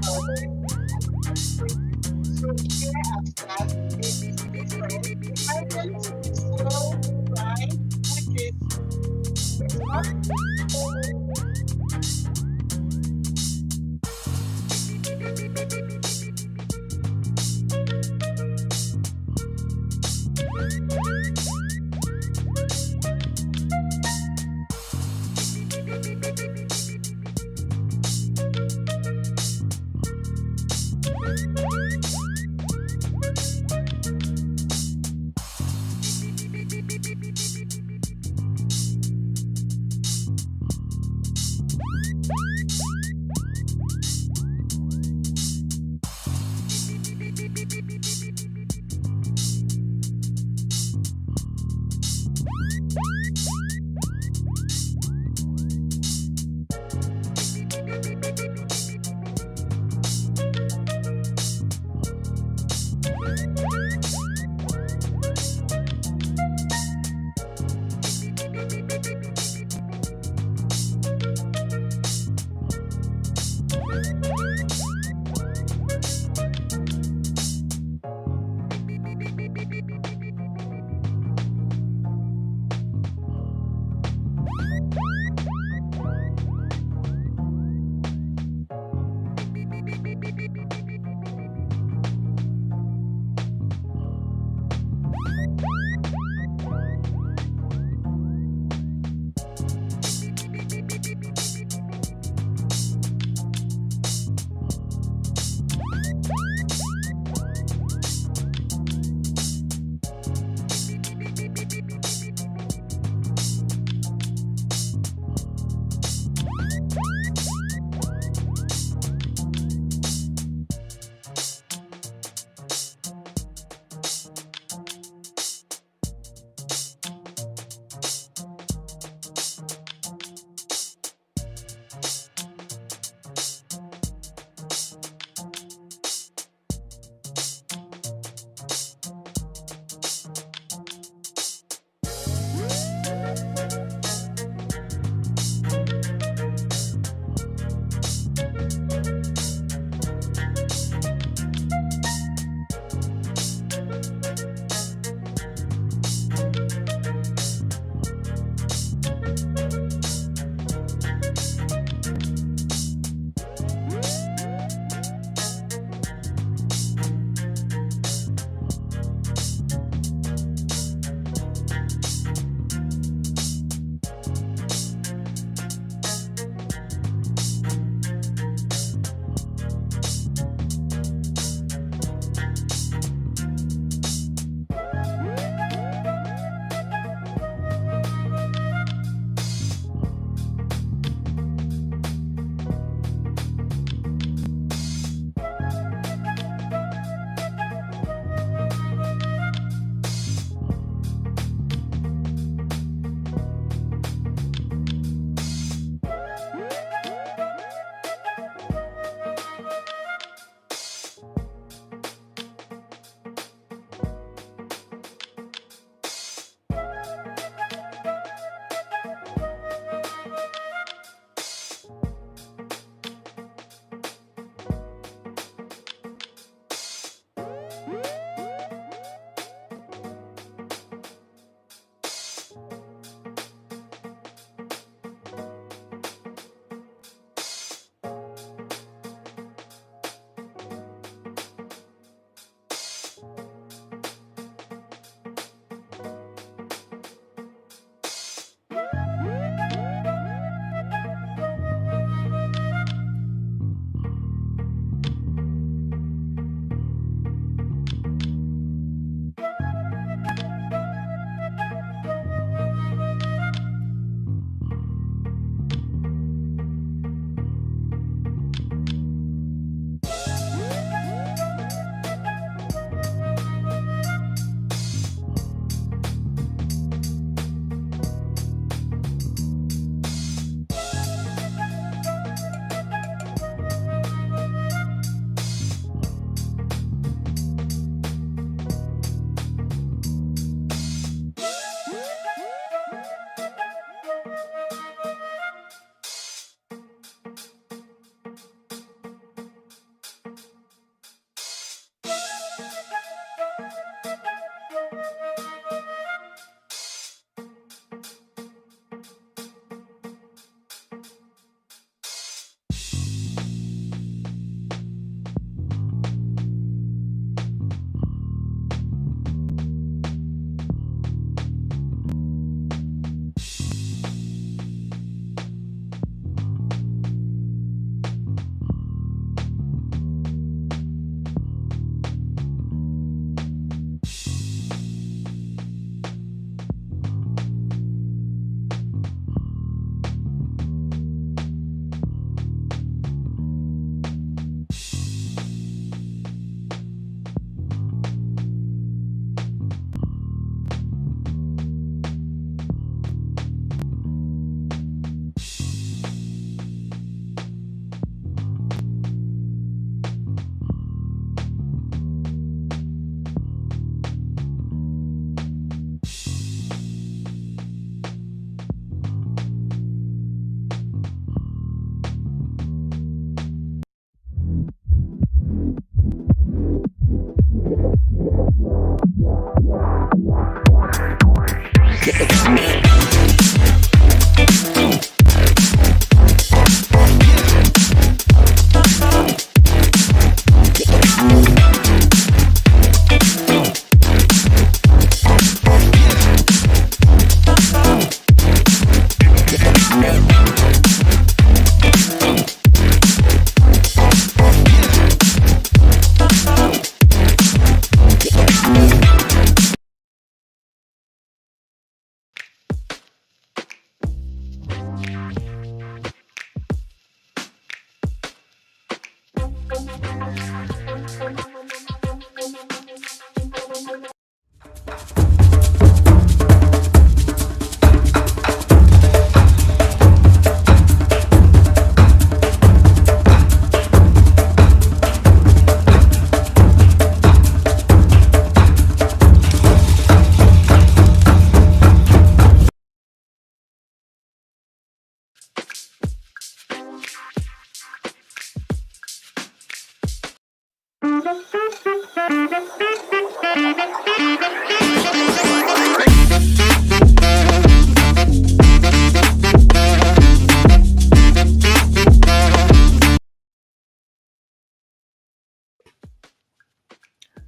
So here I've got this different. I want to slow grind, which is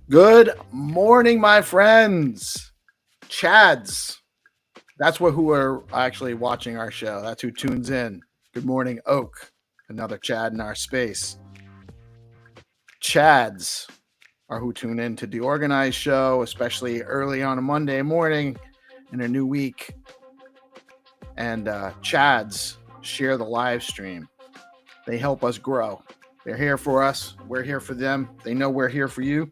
Good morning, my friends. Chads. That's who are actually watching our show. That's who tunes in. Good morning, Oak. Another Chad in our space. Chads are who tune in to DeOrganized show, especially early on a Monday morning in a new week. And Chads share the live stream. They help us grow. They're here for us. We're here for them. They know we're here for you.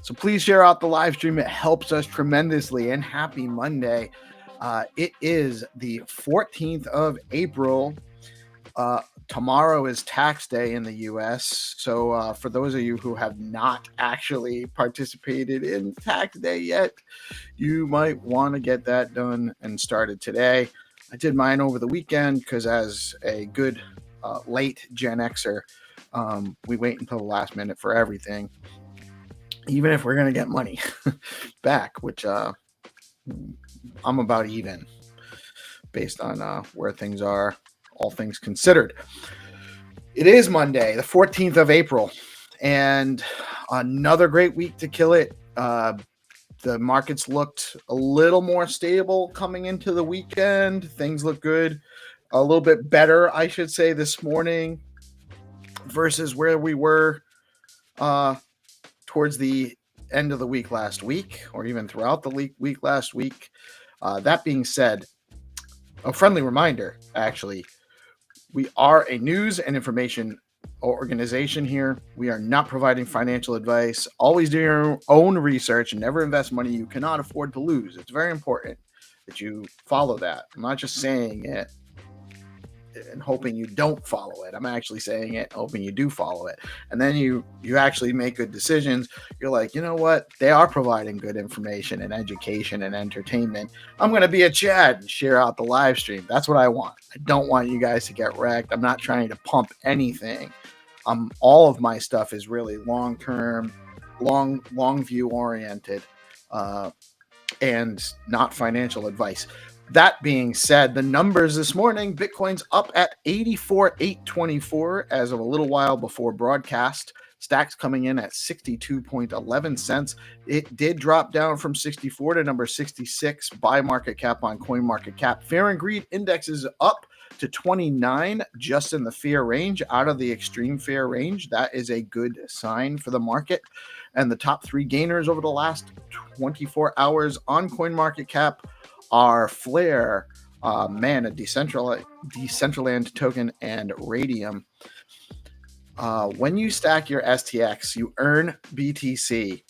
So please share out the live stream. It helps us tremendously. And happy Monday. It is the 14th of April. Tomorrow is tax day in the U.S. So for those of you who have not actually participated in tax day yet, you might want to get that done and started today. I did mine over the weekend because as a good late Gen Xer, we wait until the last minute for everything. Even if we're going to get money back, which I'm about even based on where things are, all things considered. It is Monday, the 14th of April, and another great week to kill it. The markets looked a little more stable coming into the weekend. Things look good, a little bit better, I should say, this morning versus where we were towards the end of the week last week, or even throughout the week last week. That being said, a friendly reminder, actually, we are a news and information organization here. We are not providing financial advice. Always do your own research and never invest money you cannot afford to lose. It's very important that you follow that. I'm not just saying it and hoping you don't follow it. I'm actually saying it, hoping you do follow it. And then you actually make good decisions. You're like, you know what? They are providing good information and education and entertainment. I'm going to be a Chad and share out the live stream. That's what I want. I don't want you guys to get wrecked. I'm not trying to pump anything. All of my stuff is really long-term, long view oriented, and not financial advice. That being said, the numbers this morning, Bitcoin's up at 84,824 as of a little while before broadcast. Stacks coming in at 62.11 cents. It did drop down from 64 to number 66 by market cap on CoinMarketCap. Fear and Greed Index is up to 29, just in the fear range, out of the extreme fear range. That is a good sign for the market. And the top three gainers over the last 24 hours on CoinMarketCap are Flare, Mana, Decentralized token, and Radium. When you stack your STX, you earn BTC.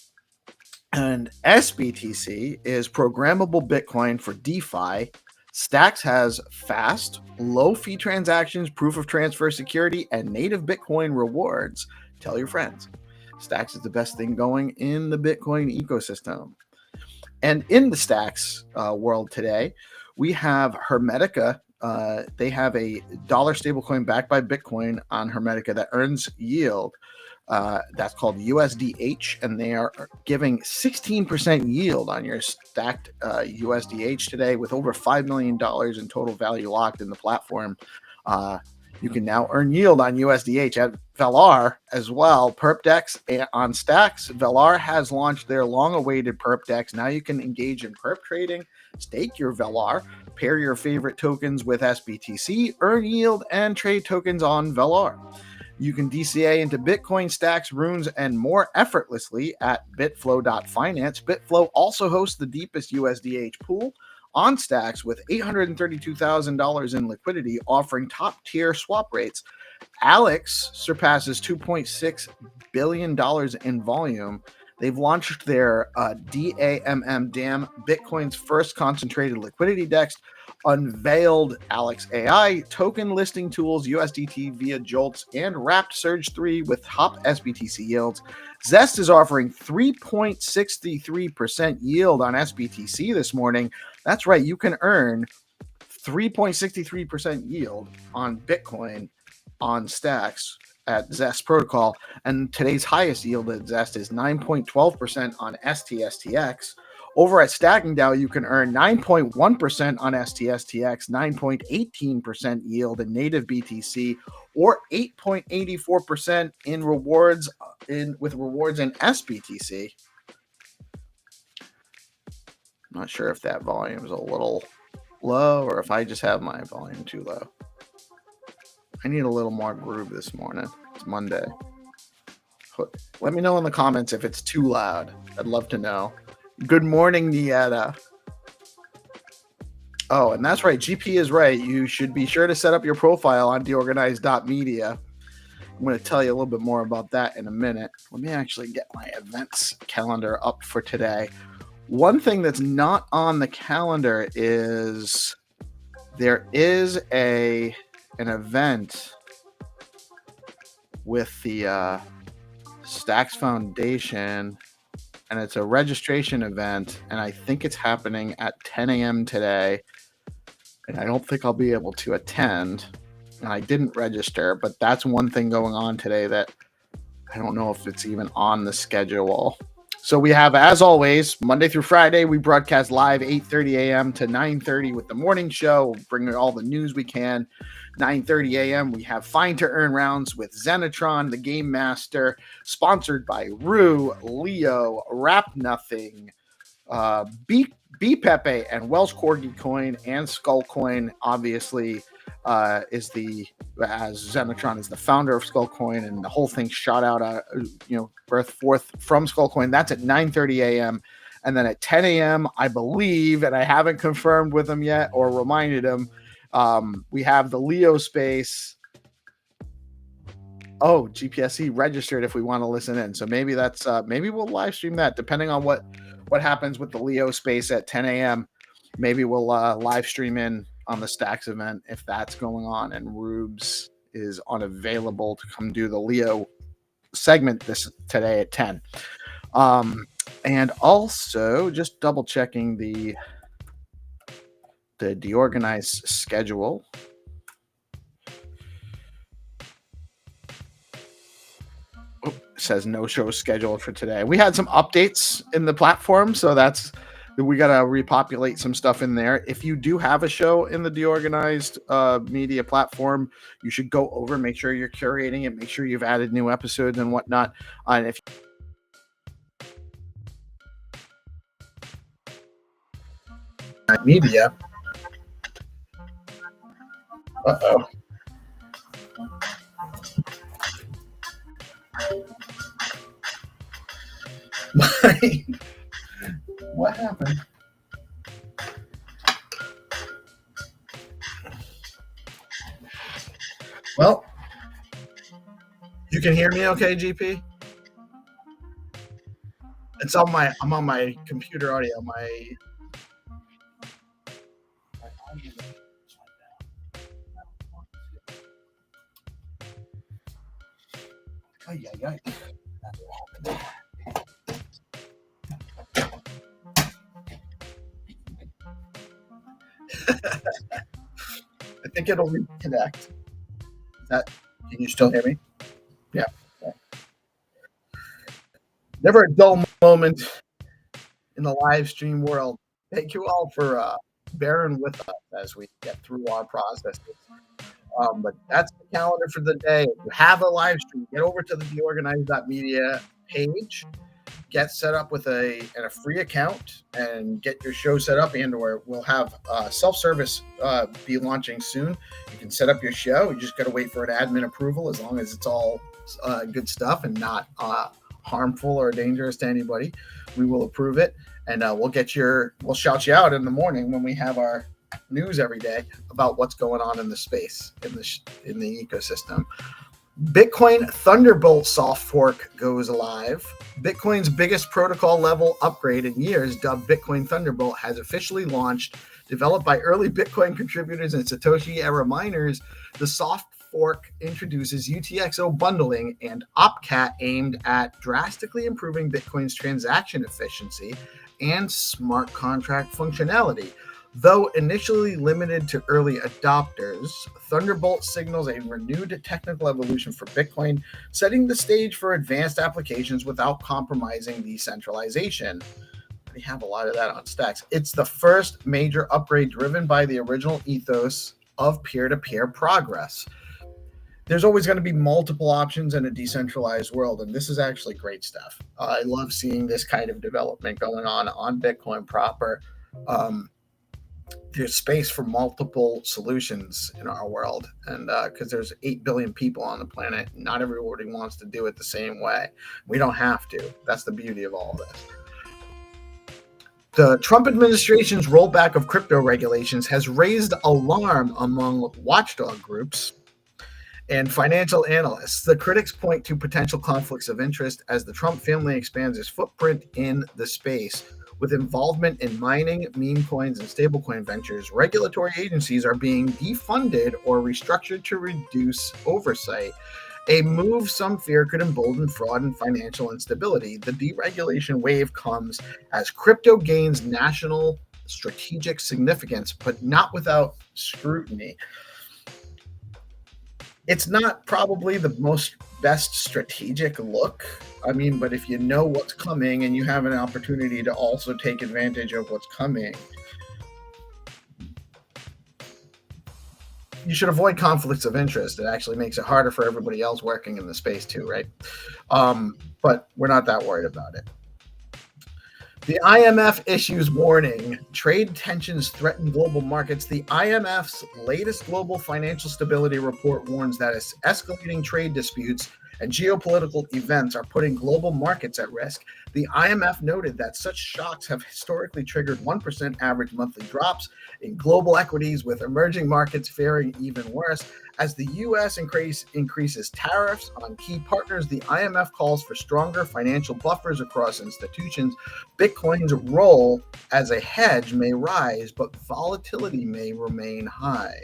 And SBTC is programmable Bitcoin for DeFi. Stacks has fast, low-fee transactions, proof of transfer security, and native Bitcoin rewards. Tell your friends. Stacks is the best thing going in the Bitcoin ecosystem. And in the Stacks world today, we have Hermetica. They have a dollar stablecoin backed by Bitcoin on Hermetica that earns yield. That's called USDH, and they are giving 16% yield on your stacked USDH today, with over $5 million in total value locked in the platform. You can now earn yield on USDH at Velar as well. PerpDex on Stacks. Velar has launched their long-awaited PerpDex. Now you can engage in perp trading, stake your Velar, pair your favorite tokens with SBTC, earn yield, and trade tokens on Velar. You can DCA into Bitcoin, Stacks, Runes, and more effortlessly at Bitflow.finance. Bitflow also hosts the deepest USDH pool on Stacks with $832,000 in liquidity, offering top-tier swap rates Alex surpasses $2.6 billion in volume. They've launched their DAMM DAM, Bitcoin's first concentrated liquidity DEX, unveiled Alex AI, token listing tools, USDT via Jolts, and wrapped Surge 3 with top SBTC yields. Zest is offering 3.63% yield on SBTC this morning. That's right, you can earn 3.63% yield on Bitcoin on Stacks at Zest Protocol, and today's highest yield at Zest is 9.12% on STSTX. Over at StackingDAO, you can earn 9.1% on STSTX, 9.18% yield in native BTC, or 8.84% in rewards with rewards in SBTC. I'm not sure if that volume is a little low or if I just have my volume too low. I need a little more groove this morning. It's Monday. Let me know in the comments if it's too loud. I'd love to know. Good morning, Nieta. Oh, and that's right. GP is right. You should be sure to set up your profile on DeOrganized.media. I'm going to tell you a little bit more about that in a minute. Let me actually get my events calendar up for today. One thing that's not on the calendar is there is an event with the Stacks Foundation, and it's a registration event, and I think it's happening at 10 a.m. today, and I don't think I'll be able to attend, and I didn't register, but that's one thing going on today that I don't know if it's even on the schedule. So we have, as always, Monday through Friday, we broadcast live 8:30 a.m. to 9:30 with the morning show. We'll bring you all the news we can. 9:30 a.m. we have Find2Earn rounds with Xenitron, the Game Master, sponsored by Rue, Leo, Rap Nothing, B Pepe, and Welsh Corgi Coin, and Skull Coin. Obviously, as Xenitron is the founder of Skull Coin, and the whole thing shot out, birth forth from Skull Coin. That's at 9:30 a.m. And then at 10 a.m., I believe, and I haven't confirmed with him yet or reminded him, we have the Leo space. Oh, GPSC registered if we want to listen in. So maybe that's maybe we'll live stream that, depending on what happens with the Leo space at 10 a.m. Maybe we'll live stream in on the Stacks event if that's going on, and Rubes is unavailable to come do the Leo segment today at 10. And also just double checking the DeOrganized schedule. It says no show scheduled for today. We had some updates in the platform, so we got to repopulate some stuff in there. If you do have a show in the DeOrganized media platform, you should go over, make sure you're curating it, make sure you've added new episodes and whatnot. And if media, what happened? Well, you can hear me okay, GP? I'm on my computer audio, I think it'll reconnect. Can you still hear me? Yeah. Never a dull moment in the live stream world. Thank you all for bearing with us as we get through our processes. But that's the calendar for the day. If you have a live stream, get over to the DeOrganized.media page, get set up with a free account, and get your show set up. And/or we'll have self-service be launching soon. You can set up your show. You just got to wait for an admin approval, as long as it's all good stuff and not harmful or dangerous to anybody. We will approve it, and we'll shout you out in the morning when we have our news every day about what's going on in the space, in the ecosystem. Bitcoin Thunderbolt soft fork goes live. Bitcoin's biggest protocol level upgrade in years, dubbed Bitcoin Thunderbolt, has officially launched. Developed by early Bitcoin contributors and Satoshi era miners, the soft fork introduces UTXO bundling and OpCat aimed at drastically improving Bitcoin's transaction efficiency and smart contract functionality. Though initially limited to early adopters, Thunderbolt signals a renewed technical evolution for Bitcoin, setting the stage for advanced applications without compromising decentralization. We have a lot of that on Stacks. It's the first major upgrade driven by the original ethos of peer-to-peer progress. There's always going to be multiple options in a decentralized world, and this is actually great stuff. I love seeing this kind of development going on Bitcoin proper. There's space for multiple solutions in our world, and because there's 8 billion people on the planet, not everybody wants to do it the same way. We don't have to. That's the beauty of all this. The Trump administration's rollback of crypto regulations has raised alarm among watchdog groups and financial analysts. The critics point to potential conflicts of interest as the Trump family expands its footprint in the space. With involvement in mining, meme coins, and stablecoin ventures, regulatory agencies are being defunded or restructured to reduce oversight. A move some fear could embolden fraud and financial instability. The deregulation wave comes as crypto gains national strategic significance, but not without scrutiny. It's not probably the best strategic look. I mean, but if you know what's coming and you have an opportunity to also take advantage of what's coming, you should avoid conflicts of interest. It actually makes it harder for everybody else working in the space too, right? But we're not that worried about it. The IMF issues warning. Trade tensions threaten global markets. The IMF's latest global financial stability report warns that escalating trade disputes and geopolitical events are putting global markets at risk. The IMF noted that such shocks have historically triggered 1% average monthly drops in global equities, with emerging markets faring even worse. As the U.S. increases tariffs on key partners, the IMF calls for stronger financial buffers across institutions. Bitcoin's role as a hedge may rise, but volatility may remain high.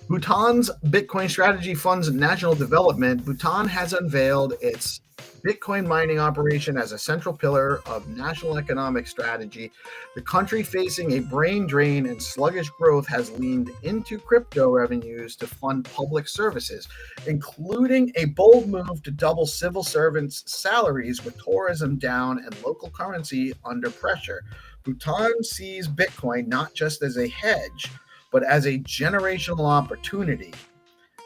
Bhutan's Bitcoin strategy funds national development. Bhutan has unveiled its Bitcoin mining operation as a central pillar of national economic strategy. The country, facing a brain drain and sluggish growth, has leaned into crypto revenues to fund public services, including a bold move to double civil servants' salaries with tourism down and local currency under pressure. Bhutan sees Bitcoin not just as a hedge, but as a generational opportunity.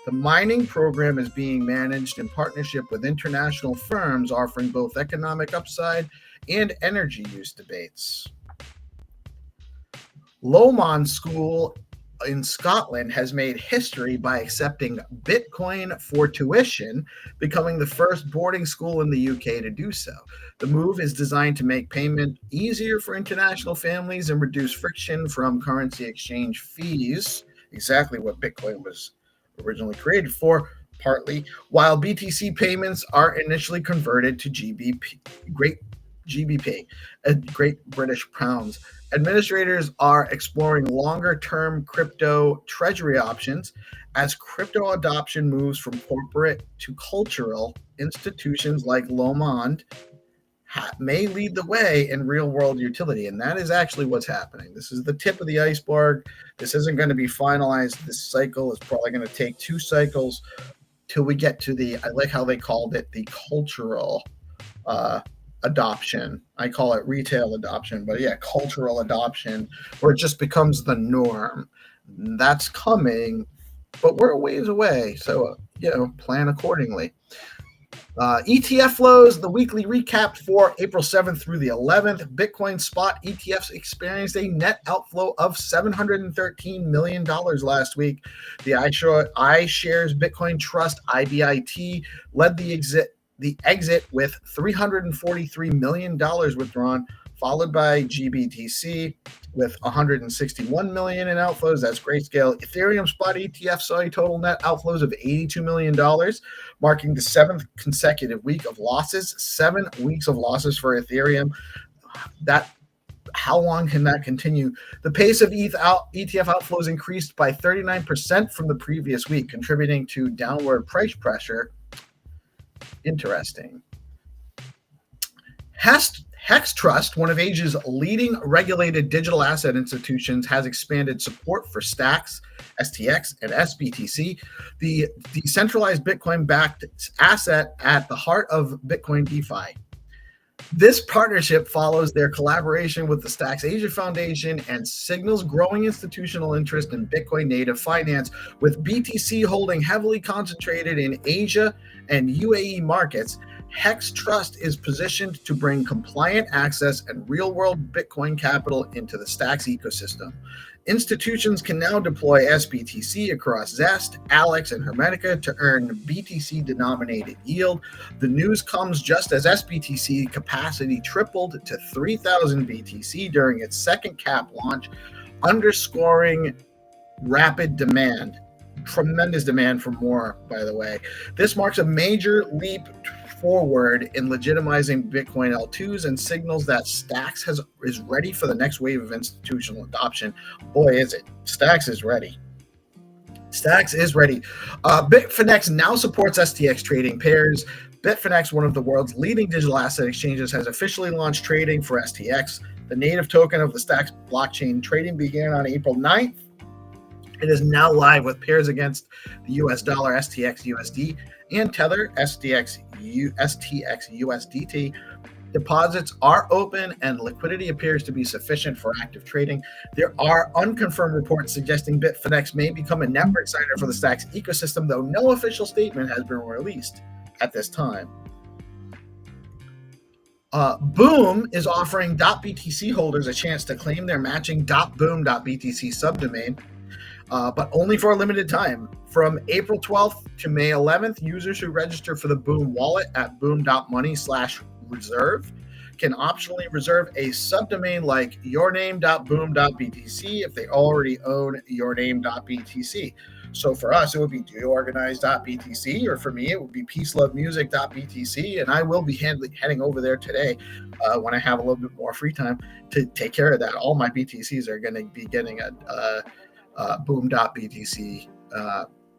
The mining program is being managed in partnership with international firms, offering both economic upside and energy use debates. Lomond School in Scotland has made history by accepting Bitcoin for tuition, becoming the first boarding school in the UK to do so. The move is designed to make payment easier for international families and reduce friction from currency exchange fees, exactly what Bitcoin was originally created for, partly, while BTC payments are initially converted to Great British pounds. Administrators are exploring longer-term crypto treasury options as crypto adoption moves from corporate to cultural. Institutions like Lomond may lead the way in real-world utility, and that is actually what's happening. This is the tip of the iceberg. This isn't going to be finalized. This cycle is probably going to take 2 cycles till we get to I like how they called it, the cultural adoption. I call it retail adoption, but yeah, cultural adoption, where it just becomes the norm. That's coming, but we're a ways away, so plan accordingly. ETF flows, the weekly recap for April 7th through the 11th. Bitcoin spot ETFs experienced a net outflow of $713 million last week. The iShares Bitcoin Trust, IBIT, led the exit with $343 million withdrawn, followed by GBTC with 161 million in outflows. That's Grayscale. Ethereum spot ETF saw a total net outflows of $82 million, marking the 7th consecutive week of losses. 7 weeks of losses for Ethereum. How long can that continue? The pace of ETF outflows increased by 39% from the previous week, contributing to downward price pressure. Interesting. Hex Trust, one of Asia's leading regulated digital asset institutions, has expanded support for Stacks, STX, and SBTC, the decentralized Bitcoin-backed asset at the heart of Bitcoin DeFi. This partnership follows their collaboration with the Stacks Asia Foundation and signals growing institutional interest in Bitcoin native finance, with BTC holding heavily concentrated in Asia and UAE markets. Hex Trust is positioned to bring compliant access and real-world Bitcoin capital into the Stacks ecosystem. Institutions can now deploy SBTC across Zest, Alex, and Hermetica to earn BTC-denominated yield. The news comes just as SBTC capacity tripled to 3,000 BTC during its second cap launch, underscoring rapid demand. Tremendous demand for more, by the way. This marks a major leap forward in legitimizing Bitcoin L2s and signals that Stacks is ready for the next wave of institutional adoption. Boy, is it. Stacks is ready. Stacks is ready. Bitfinex now supports STX trading pairs. Bitfinex, one of the world's leading digital asset exchanges, has officially launched trading for STX. The native token of the Stacks blockchain trading began on April 9th. It is now live with pairs against the US dollar, STX USD, and Tether, STX USDT. Deposits are open and liquidity appears to be sufficient for active trading. There are unconfirmed reports suggesting Bitfinex may become a network signer for the Stacks ecosystem, though no official statement has been released at this time. Boom is offering .btc holders a chance to claim their matching .boom.btc subdomain, but only for a limited time. From April 12th to May 11th, users who register for the Boom wallet at boom.money/reserve can optionally reserve a subdomain like yourname.boom.btc if they already own yourname.btc. So for us, it would be DeOrganized.btc, or for me, it would be PeaceLoveMusic.btc, and I will be heading over there today when I have a little bit more free time to take care of that. All my BTCs are going to be getting a boom.btc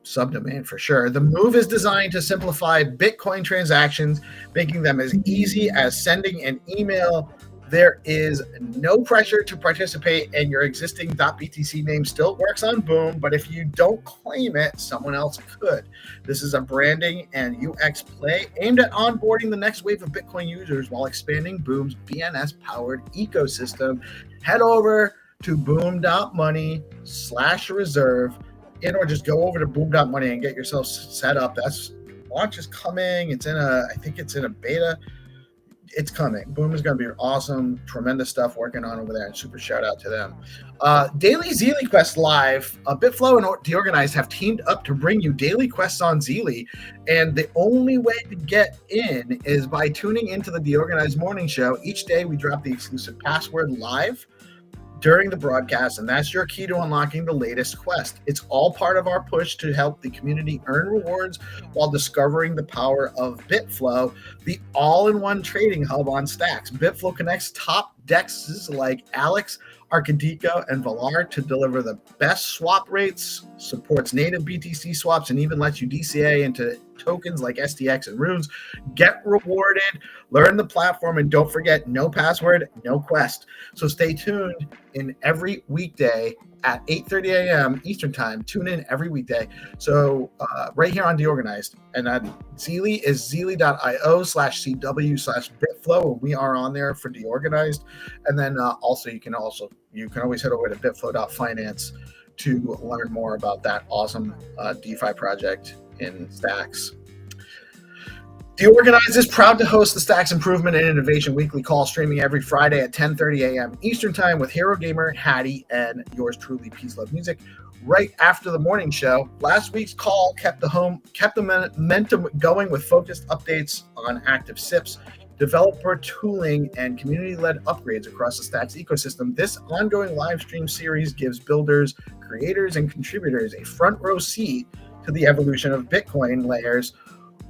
subdomain for sure. The move is designed to simplify Bitcoin transactions, making them as easy as sending an email. There is no pressure to participate, and your existing .btc name still works on Boom, but if you don't claim it, someone else could. This is a branding and UX play aimed at onboarding the next wave of Bitcoin users while expanding Boom's BNS-powered ecosystem. Head over to boom.money/reserve, or just go over to boom.money and get yourself set up. That's launch is coming. I think it's in a beta. It's coming. Boom is going to be awesome. Tremendous stuff working on over there, and super shout out to them. Daily Zeely Quest Live. Bitflow and DeOrganized have teamed up to bring you daily quests on Zeely, and the only way to get in is by tuning into the DeOrganized morning show. Each day we drop the exclusive password live during the broadcast, and that's your key to unlocking the latest quest. It's all part of our push to help the community earn rewards while discovering the power of Bitflow, the all-in-one trading hub on Stacks. Bitflow connects top dexes like Alex, Arcadico, and Valar to deliver the best swap rates, supports native BTC swaps, and even lets you DCA into tokens like STX and Runes. Get rewarded, learn the platform, and don't forget, no password, no quest. So stay tuned in every weekday at 8:30 a.m. Eastern Time. Tune in every weekday. So right here on DeOrganized. And Zeely is zeely.io/CW/Bitflow. And we are on there for DeOrganized. And then also you can always head over to bitflow.finance to learn more about that awesome DeFi project in Stacks. DeOrganized is proud to host the Stacks Improvement and Innovation Weekly Call, streaming every Friday at 10:30 a.m. Eastern Time with Hero Gamer, Hattie, and yours truly, PeaceLoveMusic, right after the morning show. Last week's call kept the momentum going with focused updates on active SIPs, developer tooling, and community-led upgrades across the Stacks ecosystem. This ongoing live stream series gives builders, creators, and contributors a front row seat to the evolution of Bitcoin layers.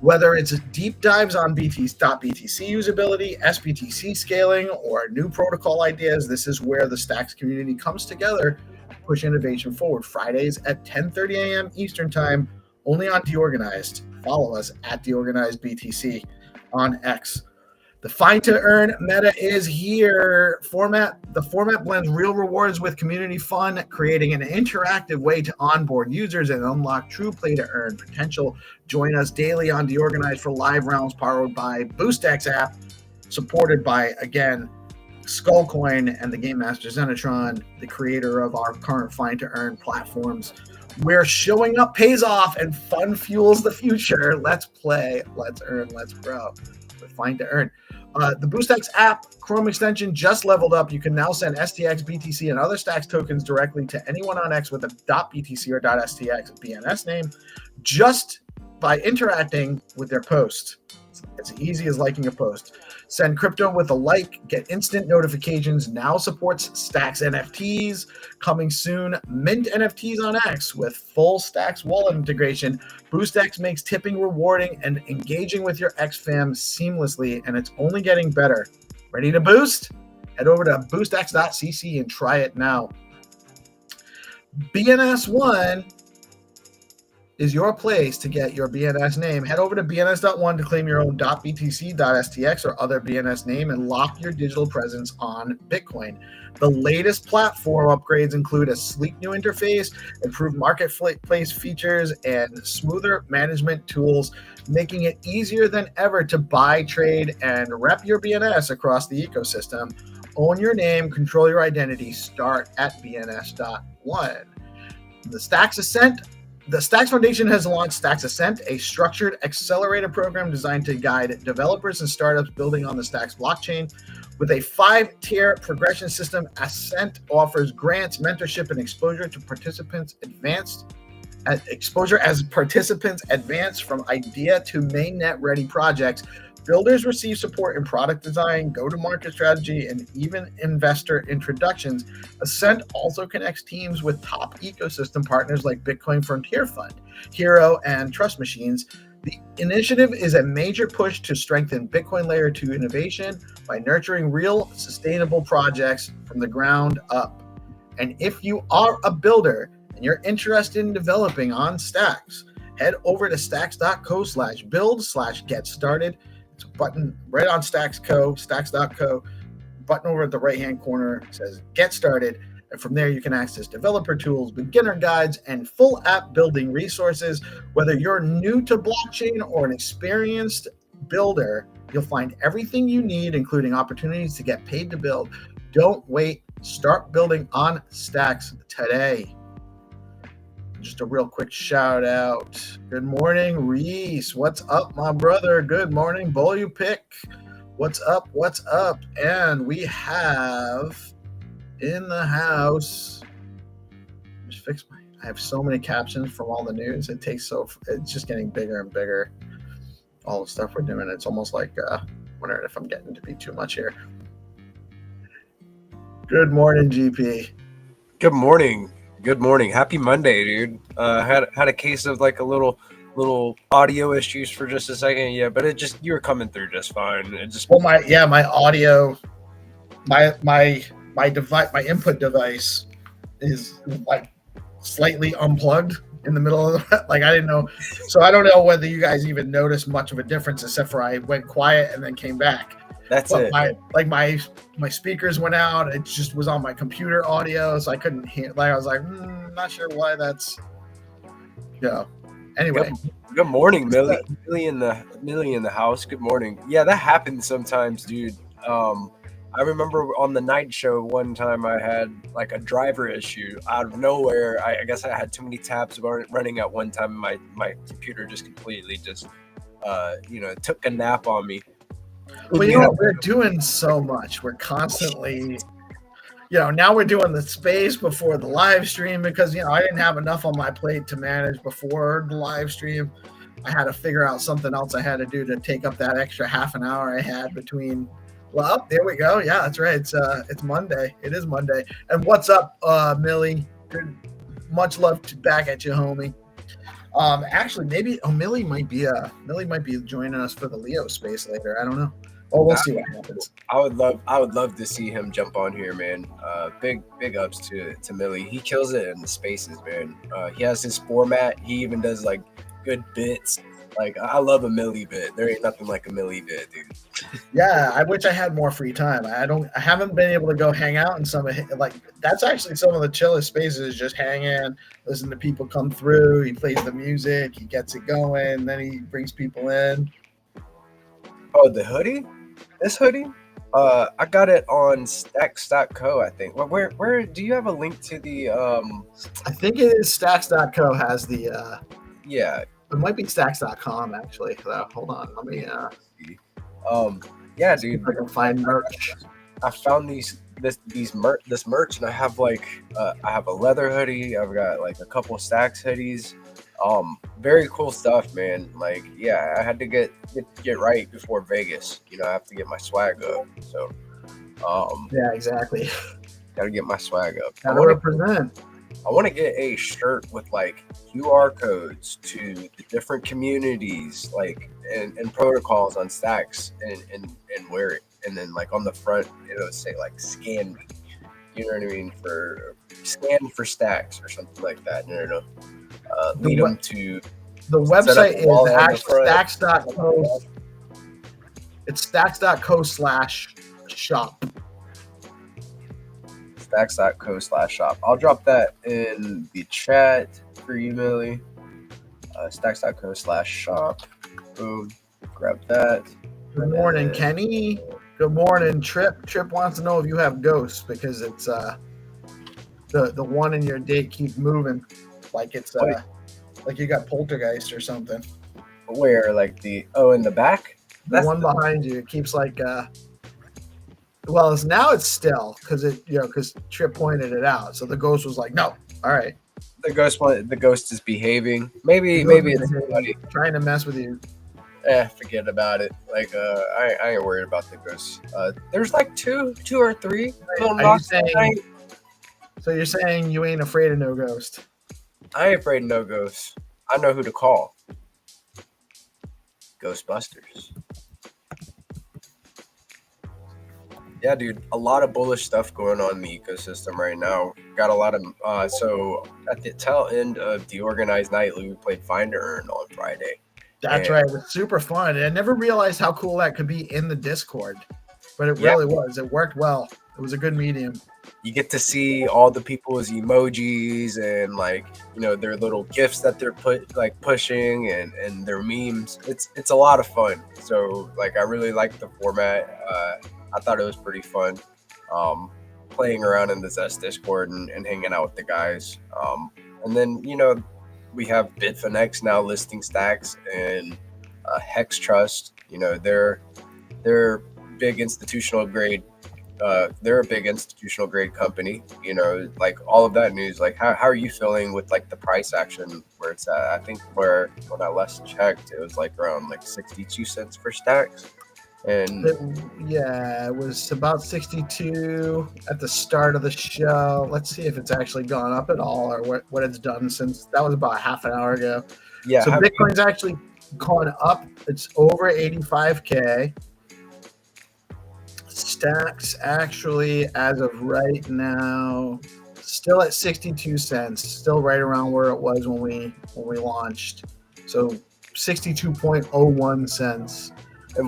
Whether it's deep dives on BTC usability, SBTC scaling, or new protocol ideas, this is where the Stacks community comes together to push innovation forward. Fridays at 10:30 a.m. Eastern Time, only on DeOrganized. Follow us at DeOrganized BTC on X. The Find2Earn meta is here. The format blends real rewards with community fun, creating an interactive way to onboard users and unlock true play-to-earn potential. Join us daily on DeOrganized for live rounds powered by BoostX app, supported by, again, Skullcoin and the Game Master Xenitron, the creator of our current Find2Earn platforms. Where showing up pays off and fun fuels the future. Let's play, let's earn, let's grow with Find2Earn. The BoostX app Chrome extension just leveled up. You can now send STX, BTC, and other Stacks tokens directly to anyone on X with a .btc or .stx BNS name just by interacting with their post. It's as easy as liking a post. Send crypto with a like, get instant notifications. Now supports Stacks NFTs. Coming soon, mint NFTs on X with full Stacks wallet integration. BoostX makes tipping rewarding and engaging with your X fam seamlessly, and it's only getting better. Ready to boost? Head over to boostx.cc and try it now. BNS1 is your place to get your BNS name. Head over to BNS.1 to claim your own .btc, .stx, or other BNS name and lock your digital presence on Bitcoin. The latest platform upgrades include a sleek new interface, improved marketplace features, and smoother management tools, making it easier than ever to buy, trade, and rep your BNS across the ecosystem. Own your name, control your identity. Start at BNS.1. The Stacks Foundation has launched Stacks Ascent, a structured accelerator program designed to guide developers and startups building on the Stacks blockchain. With a 5-tier progression system, Ascent offers grants, mentorship, and exposure as participants advance from idea to mainnet-ready projects. Builders receive support in product design, go-to-market strategy, and even investor introductions. Ascent also connects teams with top ecosystem partners like Bitcoin Frontier Fund, Hero, and Trust Machines. The initiative is a major push to strengthen Bitcoin Layer 2 innovation by nurturing real, sustainable projects from the ground up. And if you are a builder and you're interested in developing on Stacks, head over to stacks.co/build/get started. It's a button right on Stacks.co, button over at the right-hand corner says Get Started. And from there, you can access developer tools, beginner guides, and full app building resources. Whether you're new to blockchain or an experienced builder, you'll find everything you need, including opportunities to get paid to build. Don't wait. Start building on Stacks today. Just a real quick shout out. Good morning, Reese. What's up, my brother? Good morning, Bull You Pick. What's up? What's up? And we have in the house. I have so many captions from all the news. It's just getting bigger and bigger. All the stuff we're doing. It's almost like wondering if I'm getting to be too much here. Good morning, GP. Good morning. Good morning. Happy Monday, dude. Had a case of like a little audio issues for just a second. Yeah, but you were coming through just fine. My audio, my device, my input device is like slightly unplugged in the middle of the, like I didn't know. So I don't know whether you guys even noticed much of a difference except for I went quiet and then came back. That's it. My speakers went out. It just was on my computer audio, so I couldn't hear. Like I was like, not sure why that's. Anyway. Good morning, Millie in the house. Good morning. Yeah, that happens sometimes, dude. I remember on the night show one time I had like a driver issue out of nowhere. I guess I had too many tabs running at one time. My computer just completely took a nap on me. Well, we're doing so much. We're constantly, now we're doing the space before the live stream because, I didn't have enough on my plate to manage before the live stream. I had to figure out something else I had to do to take up that extra half an hour I had between. Well, there we go. Yeah, that's right. It's Monday. It is Monday. And what's up, Millie? Good. Much love back at you, homie. Actually, maybe Millie might be joining us for the Leo space later. I don't know. Oh, we'll see what happens. I would love to see him jump on here, man. Big ups to Millie. He kills it in the spaces, man. He has his format. He even does like good bits. Like I love a Millie bit. There ain't nothing like a Millie bit, dude. Yeah, I wish I had more free time. I haven't been able to go hang out in some of like that's actually some of the chillest spaces. Just hang in, listen to people come through. He plays the music, he gets it going, then he brings people in. Oh, the hoodie? This hoodie? I got it on Stacks.co, I think. Where do you have a link to the I think it is Stacks.co has the yeah. It might be Stacks.com actually. So hold on, let me yeah, dude. I can find merch. I found this merch, and I have I have a leather hoodie. I've got like a couple Stacks hoodies. Very cool stuff, man. Like, yeah, I had to get right before Vegas. You know, I have to get my swag up. So, yeah, exactly. Gotta get my swag up. Gotta represent. I want to get a shirt with like QR codes to the different communities, like and protocols on Stacks, and wear it, and then like on the front, say like scan me. You know what I mean? For scan for Stacks or something like that. No. Lead them to the website is actually Stacks.co. It's Stacks.co/shop. Stacks.co/shop. I'll drop that in the chat for you, Millie. Stacks.co/shop. Boom. Grab that. Good morning, Kenny. Good morning, Trip. Trip wants to know if you have ghosts because it's the one in your date keeps moving, like it's like you got poltergeist or something. Where, like in the back? The one behind you. It keeps like well, now it's still because Trip pointed it out. So the ghost was like, "No, all right." The ghost is behaving. Maybe it's somebody trying to mess with you. Forget about it. Like, I ain't worried about the ghosts. There's like two or three. So you're saying you ain't afraid of no ghost? I ain't afraid of no ghosts. I know who to call. Ghostbusters. Yeah, dude, a lot of bullish stuff going on in the ecosystem right now. Got a lot of so at the tail end of DeOrganized Nightly, we played Find2Earn on Friday. That's right. It was super fun. I never realized how cool that could be in the Discord, but it really was. It worked well. It was a good medium. You get to see all the people's emojis and their little gifts that they're pushing and their memes. It's a lot of fun. So I really like the format. I thought it was pretty fun playing around in the Zest Discord and hanging out with the guys. And then, we have Bitfinex now listing Stacks and Hex Trust. They're big institutional grade. They're a big institutional grade company. All of that news. How are you feeling with the price action where it's at? I think when I last checked, it was around 62 cents for Stacks. And it was about 62 at the start of the show. Let's see if it's actually gone up at all or what it's done since. That was about half an hour ago. Yeah. So Bitcoin's actually gone up. It's over 85K. Stacks actually, as of right now, still at 62 cents. Still right around where it was when we launched. So 62.01 cents. And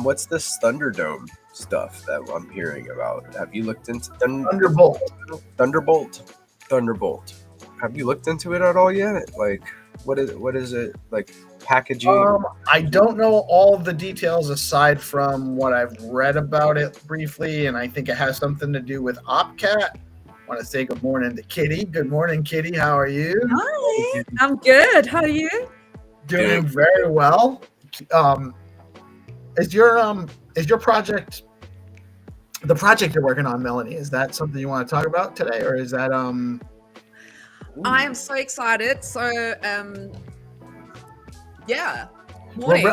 what's this Thunderdome stuff that I'm hearing about? Have you looked into Thunderbolt? Thunderbolt. Have you looked into it at all yet? What is it packaging? I don't know all of the details aside from what I've read about it briefly, and I think it has something to do with OpCat. I want to say good morning to Kitty. Good morning, Kitty. How are you? Hi, I'm good. How are you? Doing very well. Is your project, the project you're working on, Melanie, is that something you want to talk about today, or is that I am so excited. So Yeah. Morning.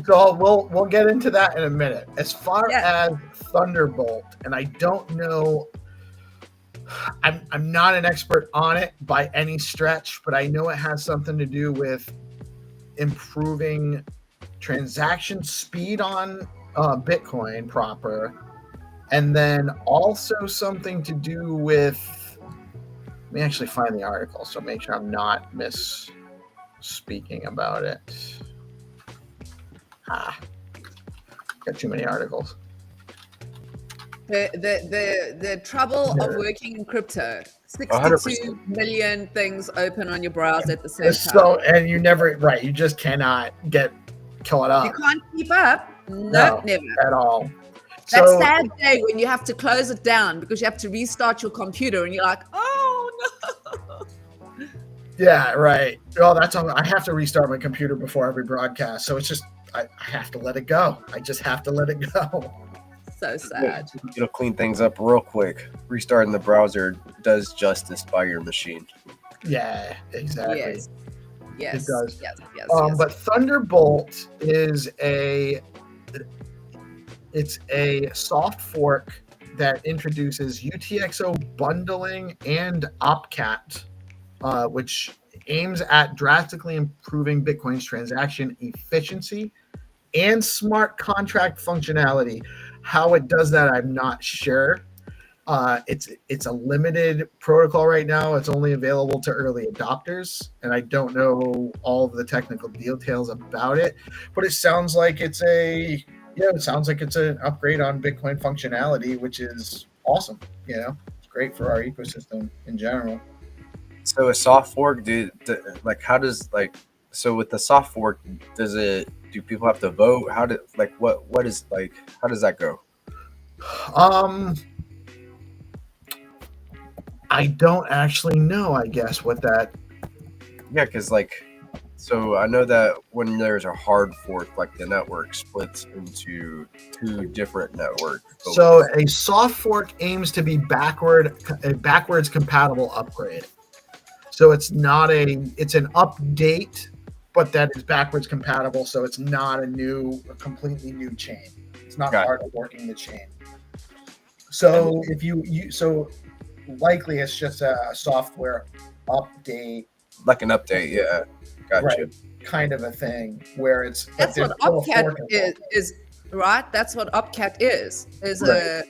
So we'll get into that in a minute. As far as Thunderbolt, and I don't know, I'm not an expert on it by any stretch, but I know it has something to do with improving transaction speed on Bitcoin proper, and then also something to do with, let me actually find the article so make sure I'm not misspeaking about it. Got too many articles. The trouble of working in crypto. 62 100%. million things open on your browser at the same time. So, and you you just cannot get caught up. You can't keep up. No, never. At all. That sad day when you have to close it down because you have to restart your computer and you're like, oh no. Yeah, right. Well, that's all. I have to restart my computer before every broadcast. So it's just, I have to let it go. I just have to let it go. So sad. It'll clean things up real quick. Restarting the browser does justice by your machine. Yeah, exactly. Yes. It does. Yes. But Thunderbolt is it's a soft fork that introduces UTXO bundling and OpCat, which aims at drastically improving Bitcoin's transaction efficiency and smart contract functionality. How it does that, I'm not sure. It's a limited protocol right now. It's only available to early adopters, and I don't know all of the technical details about it. But it sounds like it's an upgrade on Bitcoin functionality, which is awesome. It's great for our ecosystem in general. So a soft fork, so with the soft fork, do people have to vote? How does that go? I don't actually know, I guess, what that. Yeah, because so I know that when there's a hard fork, the network splits into two different networks. So a soft fork aims to be a backwards compatible upgrade. So it's an update, but that is backwards compatible. So it's not a completely new chain. It's not hard forking the chain. So likely it's just a software update. Like an update, yeah. Gotcha. Right, kind of a thing where it's. That's what OpCat is, right? That's what OpCat is right.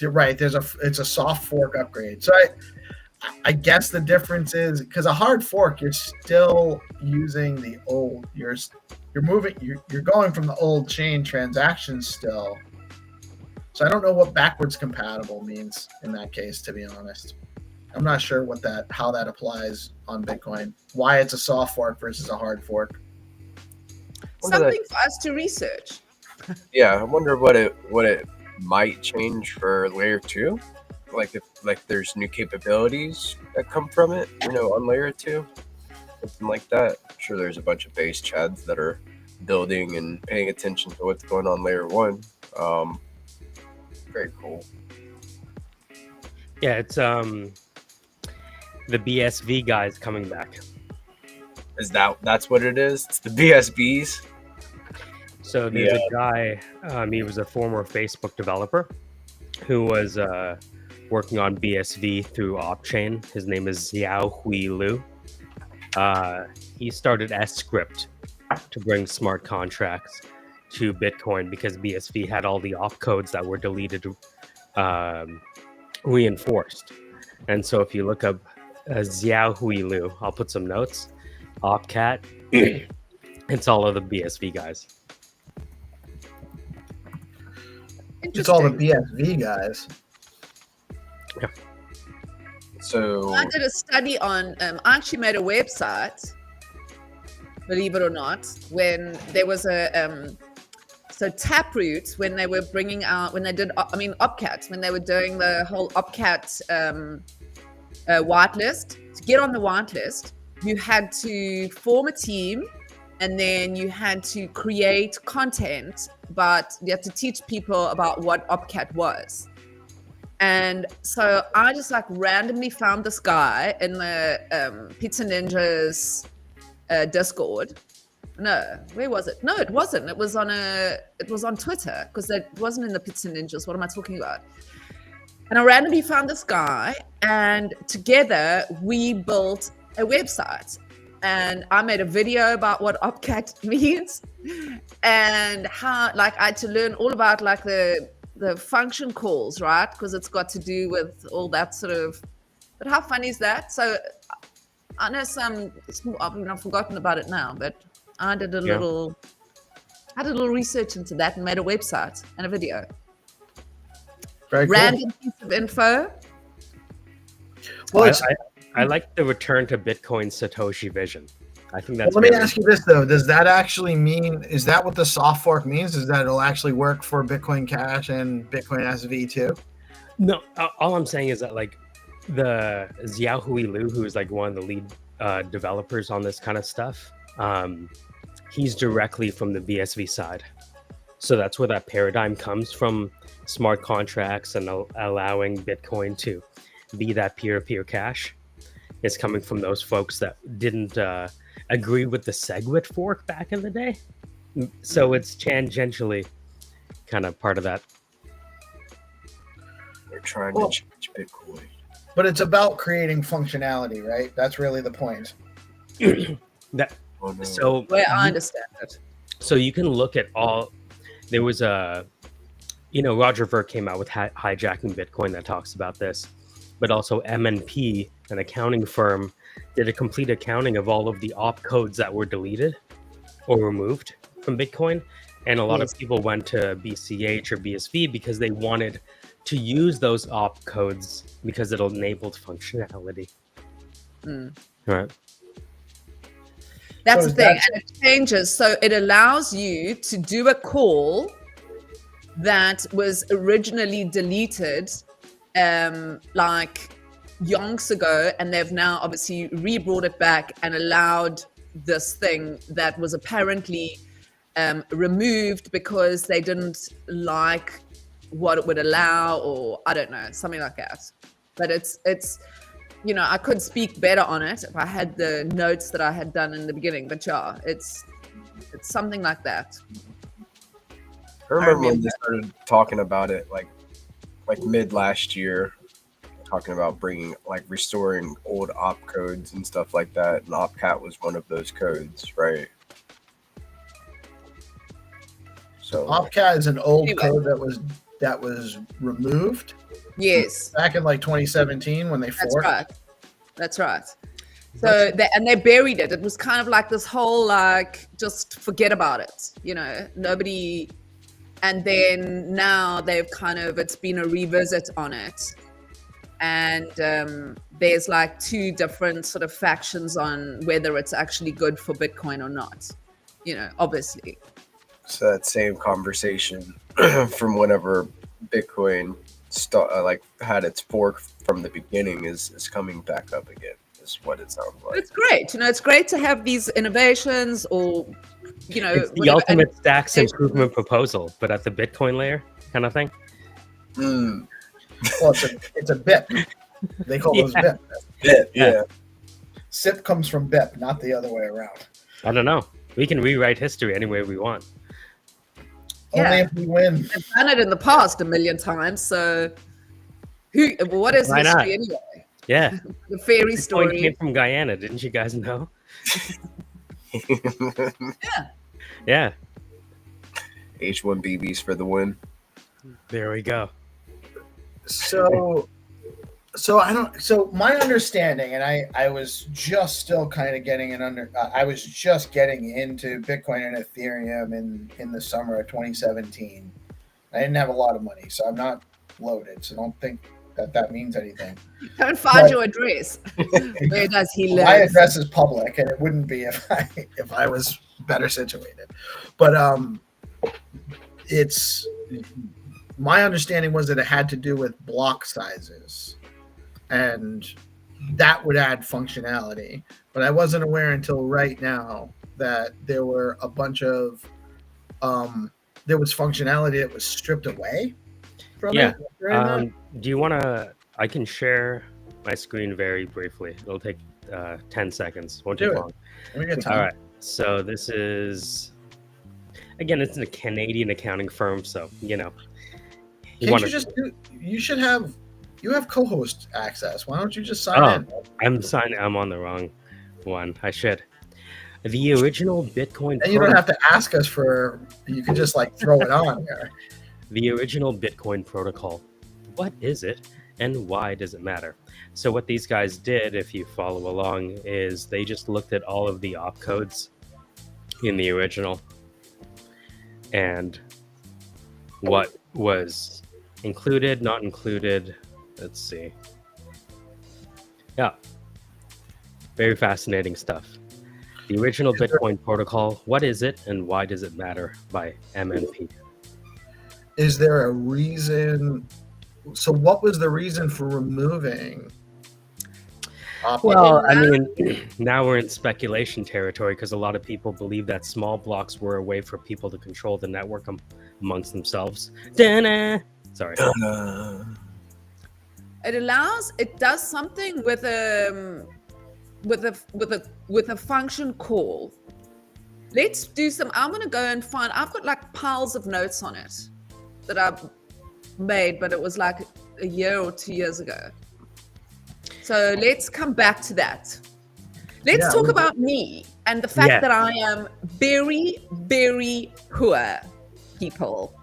Right. It's a soft fork upgrade. So I guess the difference is because a hard fork, you're still using the old. You're going from the old chain transactions still. So I don't know what backwards compatible means in that case, to be honest. I'm not sure how that applies on Bitcoin. Why it's a soft fork versus a hard fork. Something for us to research. Yeah, I wonder what it might change for layer 2. If there's new capabilities that come from it, on layer 2, something like that. I'm sure there's a bunch of base chads that are building and paying attention to what's going on layer 1. Very cool. Yeah, it's the BSV guys coming back. That's what it is? It's the BSVs? So there's a guy, he was a former Facebook developer who was working on BSV through OpChain. His name is Xiaohui Liu. He started S-Script to bring smart contracts to Bitcoin because BSV had all the opcodes that were deleted, reinforced. And so if you look up Xiaohui Liu, I'll put some notes, OpCat, it's all of the BSV guys. It's all the BSV guys. Yeah. So I did a study on. I actually made a website, believe it or not, when there was a. So Taproot, when they were OpCat, when they were doing the whole OpCat whitelist, to get on the whitelist, you had to form a team, and then you had to create content, but you had to teach people about what OpCat was. And so I just randomly found this guy in the Pizza Ninjas Discord. No, where was it? No, it wasn't. It was on Twitter, because it wasn't in the Pizza Ninjas. What am I talking about? And I randomly found this guy, and together we built a website. And I made a video about what opcat means, and how, like, I had to learn all about like the function calls, right? Because it's got to do with all that sort of. But how funny is that? So I know I've forgotten about it now, but I did a little research into that and made a website and a video. Very Random piece of info. Well, I like the return to Bitcoin Satoshi vision. I think that's. Let me ask you this though: does that actually mean? Is that what the soft fork means? Is that it'll actually work for Bitcoin Cash and Bitcoin SV too? No, all I'm saying is that like the Xiaohui Liu, who is like one of the lead developers on this kind of stuff, he's directly from the BSV side. So that's where that paradigm comes from: smart contracts and allowing Bitcoin to be that peer-to-peer cash. It's coming from those folks that didn't agree with the SegWit fork back in the day. So it's tangentially kind of part of that. They're trying to change Bitcoin. But it's about creating functionality, right? That's really the point. So Where I understand it. So you can look at all. There was Roger Ver came out with hijacking Bitcoin that talks about this, but also MNP, an accounting firm, did a complete accounting of all of the opcodes that were deleted or removed from Bitcoin. And a lot of people went to BCH or BSV because they wanted to use those opcodes because it enabled functionality. Right. That's the thing. And it changes. So it allows you to do a call that was originally deleted like yonks ago, and they've now obviously re-brought it back and allowed this thing that was apparently removed because they didn't like what it would allow, or I don't know, something like that. But it's I could speak better on it if I had the notes that I had done in the beginning, but yeah, it's something like that. I remember when they started talking about it like mid last year, talking about restoring old op codes and stuff like that, and opcat was one of those codes, right? So opcat is an old code that was removed. Yes. Back in like 2017 when they forked. That's right. So they buried it. It was kind of like this whole just forget about it, nobody. And then now it's been a revisit on it. And there's like two different sort of factions on whether it's actually good for Bitcoin or not, obviously. So that same conversation from whenever Bitcoin had its fork from the beginning is coming back up again, is what it sounds like. It's great. It's great to have these innovations, or it's the ultimate stacks improvement proposal, but at the Bitcoin layer kind of thing. Well, it's a BIP. They call those BIP. BIP, yeah. SIP comes from BIP, not the other way around. I don't know. We can rewrite history any way we want. Only if we win. I've done it in the past a million times, so what is history anyway? Yeah. The fairy story. Bitcoin came from Guyana, didn't you guys know? Yeah. H1BBs for the win. There we go. So my understanding, and I was just still kind of getting I was just getting into Bitcoin and Ethereum in the summer of 2017. I didn't have a lot of money, so I'm not loaded. So don't think that means anything. Don't find your address. Where does he live? My address is public, and it wouldn't be if I was better situated. But it's my understanding was that it had to do with block sizes, and that would add functionality. But I wasn't aware until right now that there were a bunch of there was functionality that was stripped away from it. Do you want to? I can share my screen very briefly. It'll take 10 seconds. Won't Do take it. long. We got time. All right. So this is, again, it's a Canadian accounting firm. So, you know. Can't you just do, you have co-host access. Why don't you just sign in? I'm on the wrong one. I should. The original Bitcoin. And you don't have to ask us for, you can just like throw it on there. The original Bitcoin protocol. What is it and why does it matter? So what these guys did, if you follow along, is they just looked at all of the opcodes in the original and what was included, not included. Let's see. Yeah. Very fascinating stuff. The original Bitcoin protocol, what is it and why does it matter, by MNP. Is there a reason? So what was the reason for removing? Well, I mean, now we're in speculation territory because a lot of people believe that small blocks were a way for people to control the network amongst themselves. Sorry. It does something with a function call. Let's do some. I'm gonna go and find. I've got like piles of notes on it that I've made, but it was like a year or 2 years ago. So let's come back to that. Let's talk about me and the fact that I am very, very poor, people.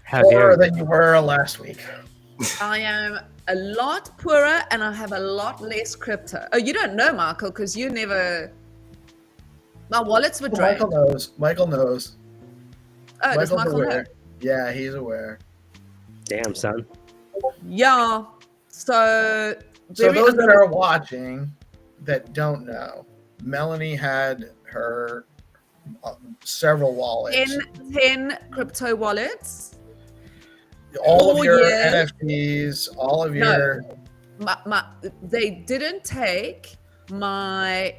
Poorer than you were last week. I am a lot poorer and I have a lot less crypto. Oh, you don't know, Michael, because you never... My wallets were drained. Michael knows. Oh, does Michael know? Yeah, he's aware. Damn, son. Yeah. So those that are watching that don't know, Melanie had her several wallets. 10 crypto wallets. All of your NFTs, all of your... They didn't take my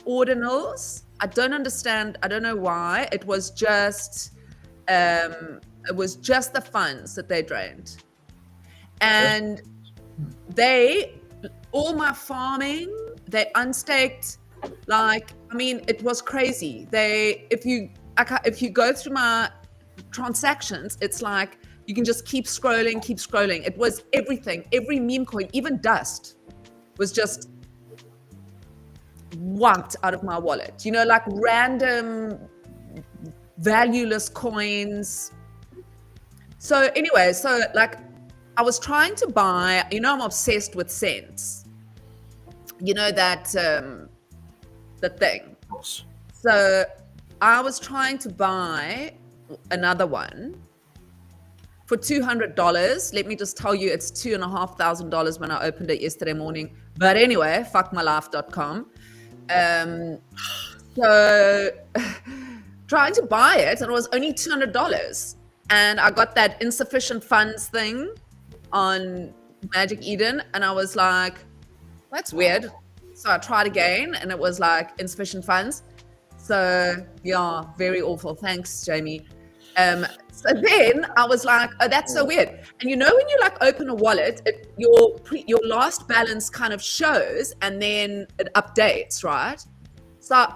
ordinals. I don't understand. I don't know why. It was just the funds that they drained. And all my farming, they unstaked, like, I mean, it was crazy. If you go through my transactions, it's like, you can just keep scrolling. It was everything, every meme coin, even dust was just wiped out of my wallet. You know, like random valueless coins. So anyway, like I was trying to buy, you know, I'm obsessed with cents. You know, that the thing. So I was trying to buy another one for $200. Let me just tell you, it's $2,500 when I opened it yesterday morning. But anyway, fuckmylife.com. So trying to buy it, and it was only $200. And I got that insufficient funds thing on Magic Eden, and I was like, that's weird. So I tried again, and it was like insufficient funds. So yeah, very awful. Thanks, Jamie. So then I was like, oh, that's so weird. And you know, when you like open a wallet, your last balance kind of shows, and then it updates, right? So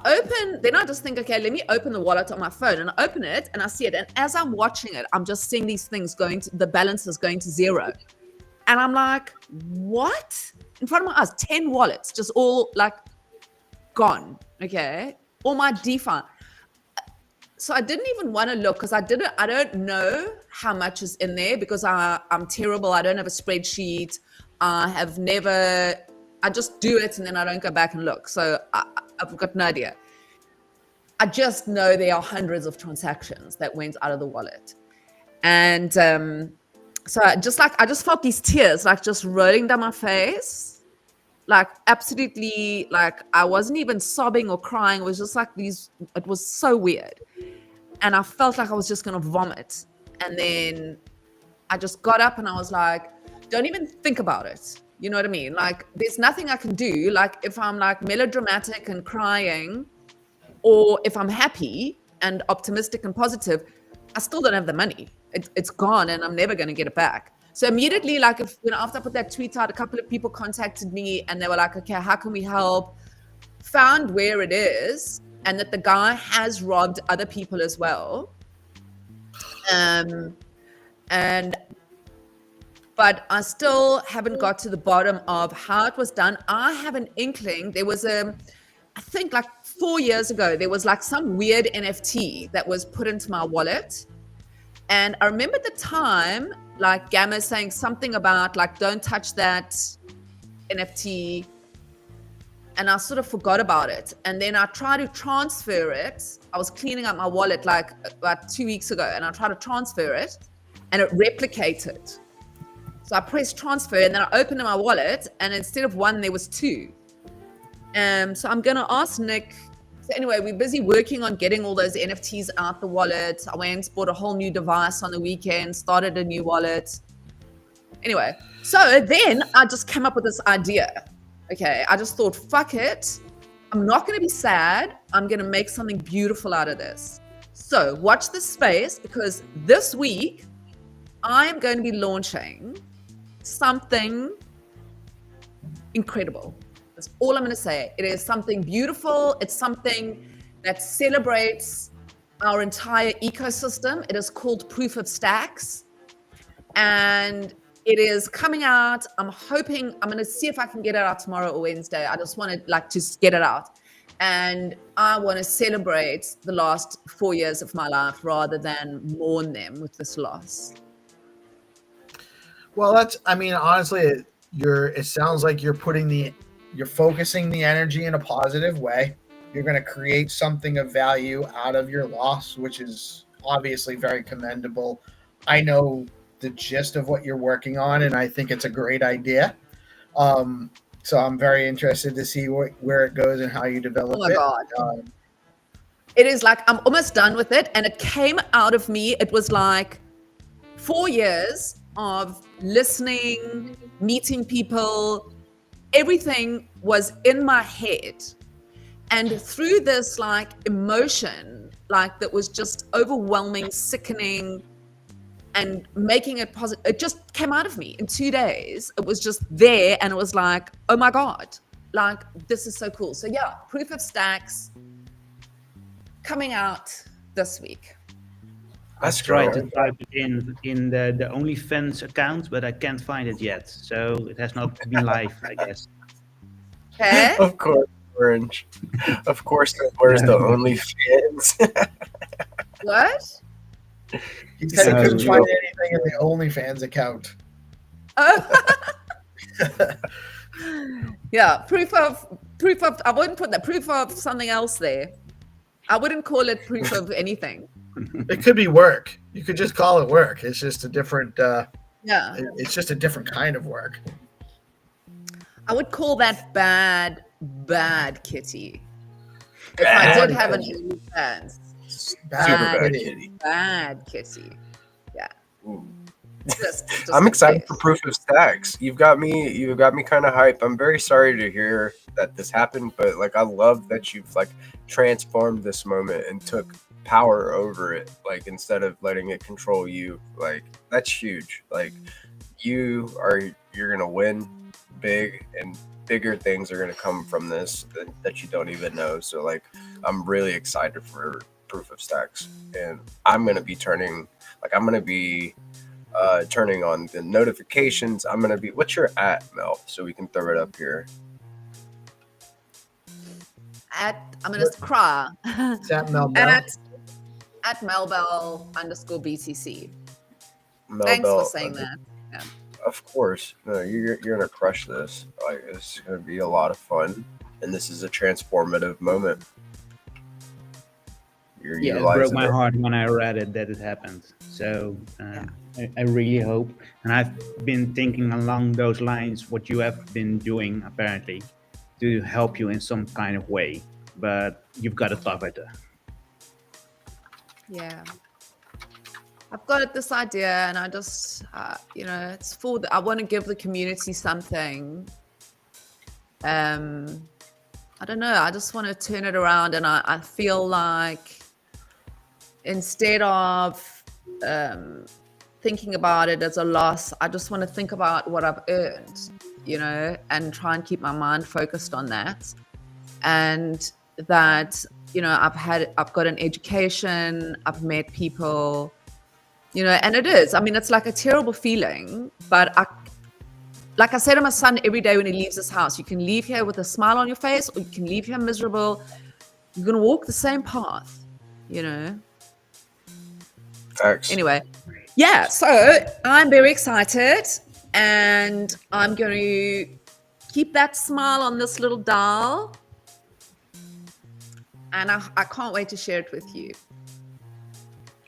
then I just think, okay, let me open the wallet on my phone, and I open it and I see it. And as I'm watching it, I'm just seeing these things the balance is going to zero. And I'm like, what? In front of my eyes, 10 wallets, just all like gone. Okay. All my DeFi. So I didn't even want to look because I don't know how much is in there because I'm terrible. I don't have a spreadsheet. I just do it and then I don't go back and look. So I've got no idea. I just know there are hundreds of transactions that went out of the wallet. And so I just felt these tears like just rolling down my face. Like absolutely, like I wasn't even sobbing or crying. It was just like it was so weird. And I felt like I was just going to vomit. And then I just got up and I was like, don't even think about it. You know what I mean? Like there's nothing I can do. Like if I'm like melodramatic and crying, or if I'm happy and optimistic and positive, I still don't have the money. It's gone and I'm never going to get it back. So immediately, like after I put that tweet out, a couple of people contacted me and they were like, okay, how can we help? Found where it is and that the guy has robbed other people as well. But I still haven't got to the bottom of how it was done. I have an inkling. There was I think like 4 years ago, there was like some weird NFT that was put into my wallet. And I remember at the time, like Gamma saying something about like, don't touch that NFT. And I sort of forgot about it. And then I tried to transfer it. I was cleaning up my wallet like about 2 weeks ago, and I tried to transfer it and it replicated. So I pressed transfer and then I opened my wallet and instead of one, there was two. So I'm going to ask Nick. So anyway, we're busy working on getting all those NFTs out the wallet. I went, bought a whole new device on the weekend, started a new wallet. Anyway, so then I just came up with this idea. Okay, I just thought, fuck it. I'm not going to be sad. I'm going to make something beautiful out of this. So watch this space, because this week I am going to be launching something incredible. That's all I'm going to say. It is something beautiful. It's something that celebrates our entire ecosystem. It is called Proof of Stacks. And it is coming out. I'm hoping, I'm going to see if I can get it out tomorrow or Wednesday. I just want to like just get it out. And I want to celebrate the last 4 years of my life rather than mourn them with this loss. Well, I mean, honestly, it sounds like you're focusing the energy in a positive way. You're going to create something of value out of your loss, which is obviously very commendable. I know the gist of what you're working on, and I think it's a great idea. So I'm very interested to see where it goes and how you develop it. Oh my God. It is like, I'm almost done with it. And it came out of me. It was like 4 years of listening, meeting people. Everything was in my head. And through this like emotion, like that was just overwhelming, sickening, and making it positive, it just came out of me in 2 days. It was just there, and it was like, oh my God, like this is so cool. So yeah, Proof of Stacks coming out this week. I've tried to type it in the OnlyFans account, but I can't find it yet. So it has not been live, I guess. Okay. Of course, Orange. Of course, where's the OnlyFans? What? He said he couldn't find anything in the OnlyFans account. Yeah, proof of. I wouldn't put that proof of something else there. I wouldn't call it proof of anything. It could be work. You could just call it work. It's just a different. Yeah. It's just a different kind of work. I would call that bad kitty. If I did have an OnlyFans. Bad kitty. Yeah. Just I'm excited for Proof of Stacks. You've got me kind of hype. I'm very sorry to hear that this happened, but like I love that you've like transformed this moment and took power over it, like instead of letting it control you. Like that's huge. Like you're gonna win big, and bigger things are gonna come from this that you don't even know. So like I'm really excited for Proof of Stacks, and I'm gonna be turning on the notifications. I'm gonna be, what's your @ Mel, so we can throw it up here? I'm gonna cry. It's at Mel Bell. At Melbell_BTC. Mel Thanks Bell, for saying that. Yeah. Of course. No, you're gonna crush this. Like it's gonna be a lot of fun, and this is a transformative moment. It broke my heart when I read it that it happened. So I really hope, and I've been thinking along those lines what you have been doing apparently to help you in some kind of way, but you've got to top it. Yeah. I've got this idea, and I just, it's I want to give the community something. I don't know. I just want to turn it around, and I feel like instead of thinking about it as a loss. I just want to think about what I've earned, you know, and try and keep my mind focused on that. And that, you know, I've got an education, I've met people, you know, and it is, I mean, it's like a terrible feeling, but like I say to my son every day when he leaves this house, you can leave here with a smile on your face, or you can leave here miserable. You're going to walk the same path, you know. Facts. Anyway, yeah, so I'm very excited, and I'm going to keep that smile on this little doll, and I can't wait to share it with you.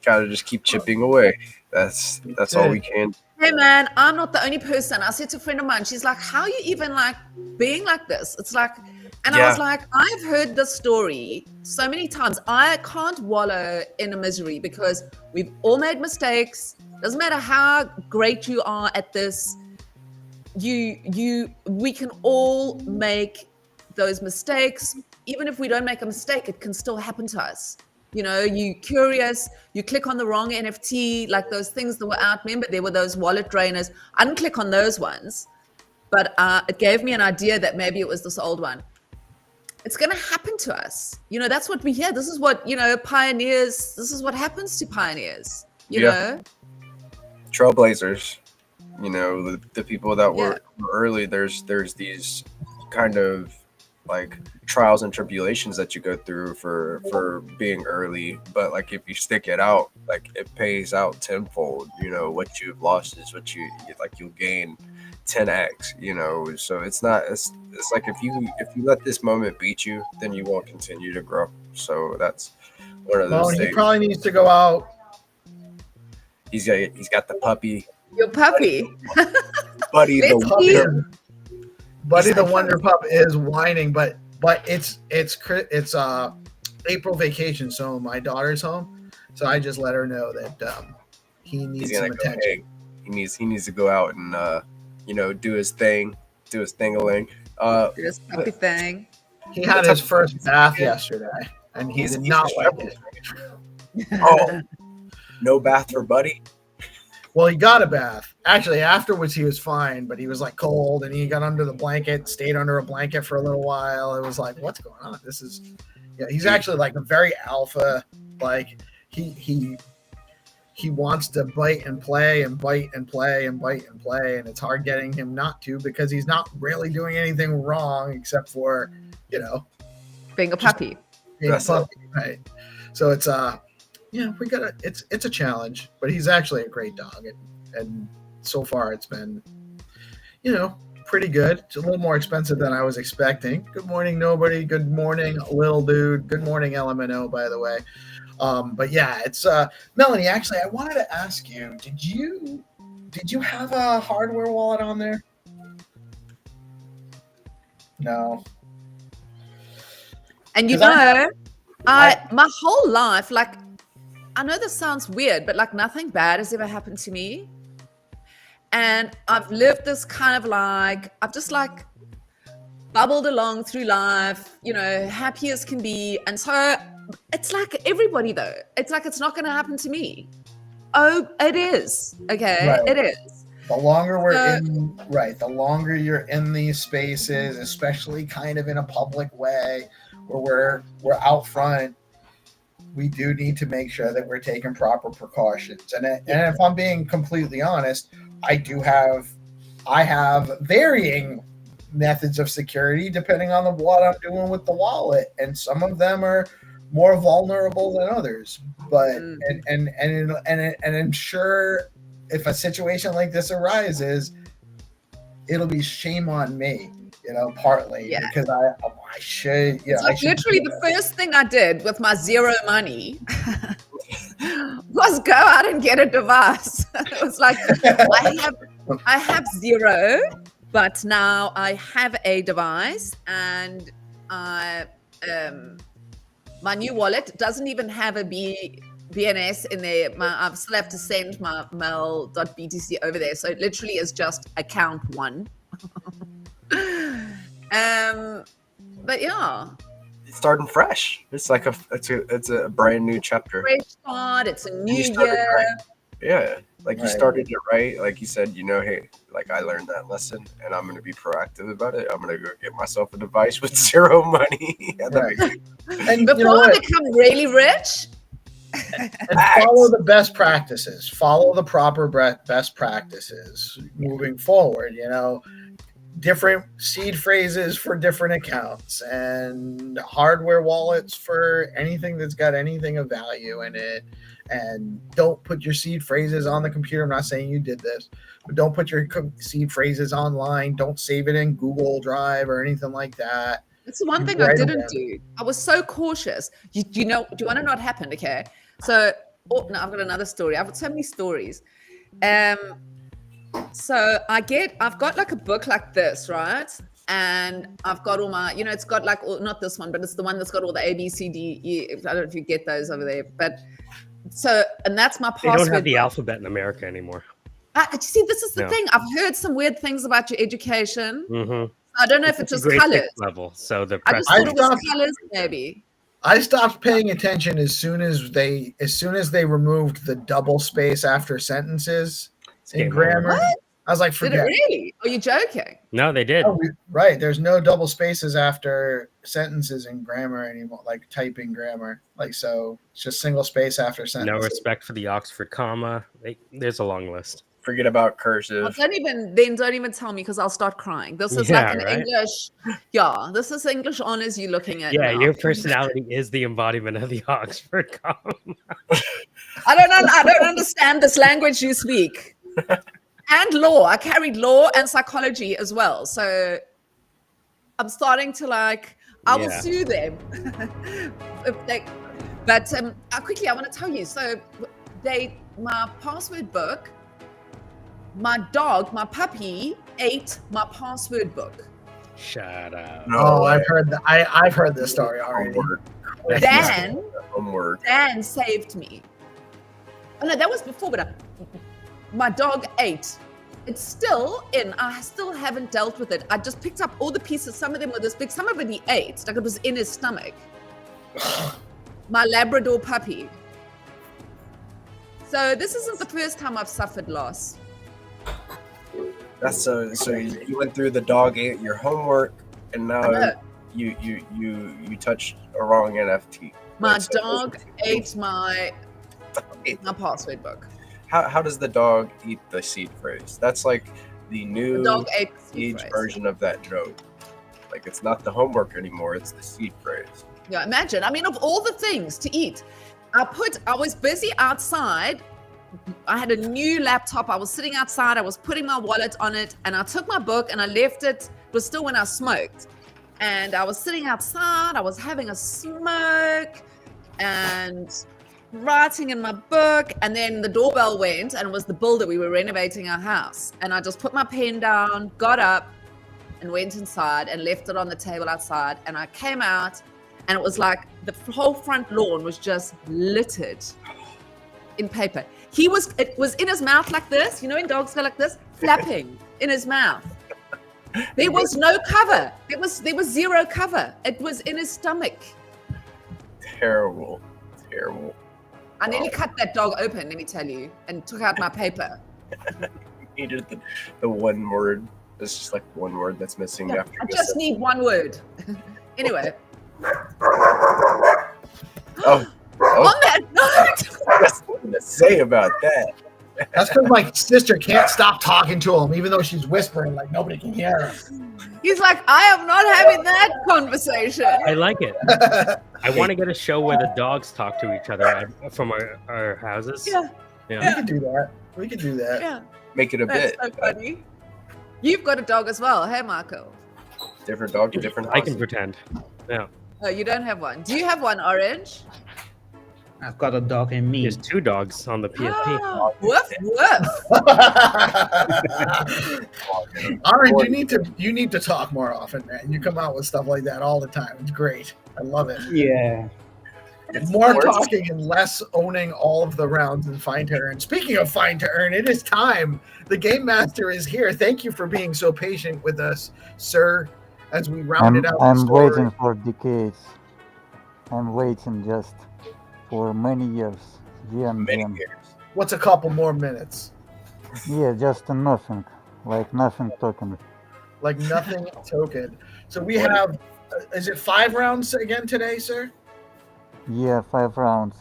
Gotta just keep chipping away. That's all we can. Hey man, I'm not the only person. I said to a friend of mine, she's like, how are you even like being like this? It's like, and I was like, I've heard this story so many times. I can't wallow in a misery because we've all made mistakes. Doesn't matter how great you are at this. We can all make those mistakes. Even if we don't make a mistake, it can still happen to us. You know, you curious, you click on the wrong NFT, like those things that were out. Remember, there were those wallet drainers. I didn't click on those ones, but it gave me an idea that maybe it was this old one. It's going to happen to us. You know, that's what we hear. This is what, you know, pioneers, this is what happens to pioneers, you know? Trailblazers, you know, the people that were early, there's these kind of like trials and tribulations that you go through for being early, but like if you stick it out, like it pays out tenfold. You know, what you've lost is what you like, you'll gain 10x, you know. So it's like if you let this moment beat you, then you won't continue to grow. So that's one of those things. He probably needs to go out. He's got the puppy. Your puppy. Buddy the wonder. Buddy the Wonder Pup is whining, but it's April vacation, so my daughter's home. So I just let her know that he needs some attention. He needs to go out and you know, do his thing-a-ling. Do his puppy thing. He had his first bath yesterday, and he did not like it. Oh, no bath for Buddy? Well, he got a bath. Actually, afterwards he was fine, but he was like cold, and he got under the blanket, stayed under a blanket for a little while. It was like, what's going on? He's actually like a very alpha. Like he wants to bite and play and bite and play and bite and play, and it's hard getting him not to because he's not really doing anything wrong except for, you know, being a puppy. Being a puppy, right? So it's it's a challenge, but he's actually a great dog, and so far it's been, you know, pretty good. It's a little more expensive than I was expecting. Good morning, nobody. Good morning, little dude. Good morning, LMNO, by the way. But yeah, it's Melanie. Actually, I wanted to ask you: Did you have a hardware wallet on there? No. And you know, my whole life, like, I know this sounds weird, but like nothing bad has ever happened to me. And I've lived this kind of like, I've just like bubbled along through life, you know, happy as can be. And so it's like everybody though, it's like, it's not going to happen to me. Oh, it is. Okay. Right. It is. The longer the longer you're in these spaces, especially kind of in a public way where we're out front, we do need to make sure that we're taking proper precautions. And if I'm being completely honest, I have varying methods of security depending on what I'm doing with the wallet, and some of them are more vulnerable than others. But and I'm sure if a situation like this arises, it'll be shame on me, you know, partly because I should. Yeah, like literally the first thing I did with my zero money was go out and get a device. It was like I have zero, but now I have a device, and my new wallet doesn't even have a BNS in there. I still have to send my mail.btc over there, so it literally is just account one. But yeah, it's starting fresh. It's like it's a brand new chapter. Fresh start. It's a new year. Yeah, like you Right. started it right. Like you said, hey, like I learned that lesson, and I'm going to be proactive about it. I'm going to go get myself a device with zero money. And Right. And you know Before I what? become really rich, And follow the best practices. Follow the proper best practices moving forward. Different seed phrases for different accounts and hardware wallets for anything that's got anything of value in it. And don't put your seed phrases on the computer. I'm not saying you did this, but don't put your seed phrases online. Don't save it in Google Drive or anything like that. that's the one You thing I write them didn't down. do. I was so cautious. Do you want to know what happened? Okay. So, no, I've got another story. I've got so many stories. So I've got like a book like this, right? And I've got all my, it's got like, not this one, but it's the one that's got all the A, B, C, D, E. I don't know if you get those over there, but and that's my They password. don't have the alphabet in America anymore. See, this is the No. thing. I've heard some weird things about your education. Mm-hmm. I don't know if it's just grade colors. 6 level, so the I just press thought it was colors, maybe. I stopped paying attention as soon as they removed the double space after sentences in game grammar. over. What? I was like, Did forget. it really? Are you joking? No, they did. Oh, right. There's no double spaces after sentences in grammar anymore, like typing grammar. Like, so it's just single space after No sentences. respect for the Oxford comma. There's a long list. Forget about Well, cursive. don't even tell me because I'll start crying. This is Yeah, like an right? English. Yeah, this is English honors you're looking at. Yeah, now. your personality is the embodiment of the Oxford comma. I don't understand this language you speak. And law. I carried law and psychology as well. So I'm starting to I will Yeah. sue them. But quickly, I want to tell you. So my password book, my dog, my puppy ate my password book. Shut up. Oh, I've heard that. I've heard this story already. Homework. Dan saved me. Oh no, that was before, but my dog ate. It's still in. I still haven't dealt with it. I just picked up all the pieces. Some of them were this big. Some of it he ate. Like it was in his stomach. My Labrador puppy. So this isn't the first time I've suffered loss. That's so you went through the dog ate your homework, and now you touched a wrong NFT. My dog ate my password book. How does the dog eat the seed phrase? That's like the new dog ate the seed age phrase. version of that joke. Like it's not the homework anymore; it's the seed phrase. Yeah, imagine. I mean, of all the things to eat, I was busy outside. I had a new laptop. I was sitting outside. I was putting my wallet on it, and I took my book and I left it. It was still when I smoked, and I was sitting outside. I was having a smoke and writing in my book, and then the doorbell went, and it was the builder. We were renovating our house, and I just put my pen down, got up, and went inside and left it on the table outside. And I came out, and it was like the whole front lawn was just littered in paper. It was in his mouth like this, when dogs go like this, flapping in his mouth. There was no cover. There was zero cover. It was in his stomach. Terrible. I nearly cut that dog open, let me tell you, and took out my paper. Needed the one word. It's just like one word that's missing after. I just need one word. Anyway. On that note. That's nothing to say about that. That's because my sister can't stop talking to him, even though she's whispering like nobody can hear her. He's like, I am not having that conversation. I like it. I want to get a show where the dogs talk to each other from our houses. Yeah. We could do that. Yeah. Make it a That's bit. so funny. You've got a dog as well. Hey, Marco. Different dog to different I houses. can pretend. Yeah. Oh, you don't have one. Do you have one, Orange? I've got a dog in me. There's 2 dogs on the PSP. Ah, woof, woof. Orange, you need to talk more often, man. You come out with stuff like that all the time. It's great. I love it. Yeah. More talking and less owning all of the rounds in Find2Earn. Speaking of Find2Earn, it is time. The Game Master is here. Thank you for being so patient with us, sir, as we rounded out the I'm story. waiting for decades. I'm waiting just for many years. Many years. What's a couple more minutes? Yeah, just a nothing, like nothing token. Like nothing token. So we have, is it 5 rounds again today, sir? Yeah, 5 rounds.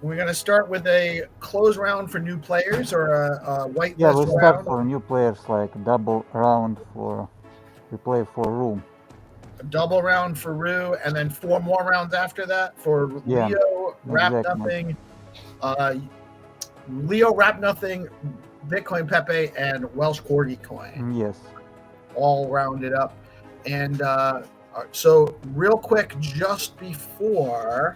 We're going to start with a close round for new players or a whitelist Yeah, we start round. for new players, like double round for we play for room. A double round for Rue, and then 4 more rounds after that for Yeah, Leo, Wrap exactly. Nothing, Leo, Wrap Nothing, Bitcoin Pepe, and Welsh Corgi Coin. Yes. All rounded up. And so real quick, just before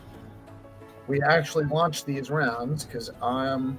we actually launch these rounds, because I'm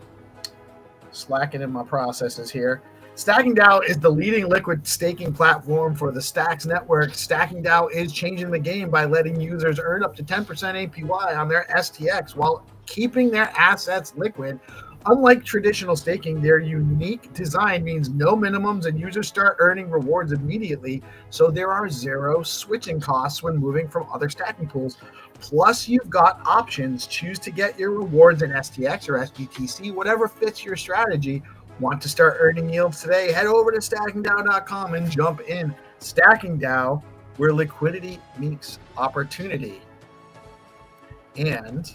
slacking in my processes here. StackingDAO is the leading liquid staking platform for the Stacks network. StackingDAO is changing the game by letting users earn up to 10% APY on their STX while keeping their assets liquid. Unlike traditional staking, their unique design means no minimums and users start earning rewards immediately, so there are 0 switching costs when moving from other stacking pools. Plus, you've got options. Choose to get your rewards in STX or SBTC, whatever fits your strategy. Want to start earning yields today? Head over to StackingDAO.com and jump in. StackingDAO, where liquidity meets opportunity. And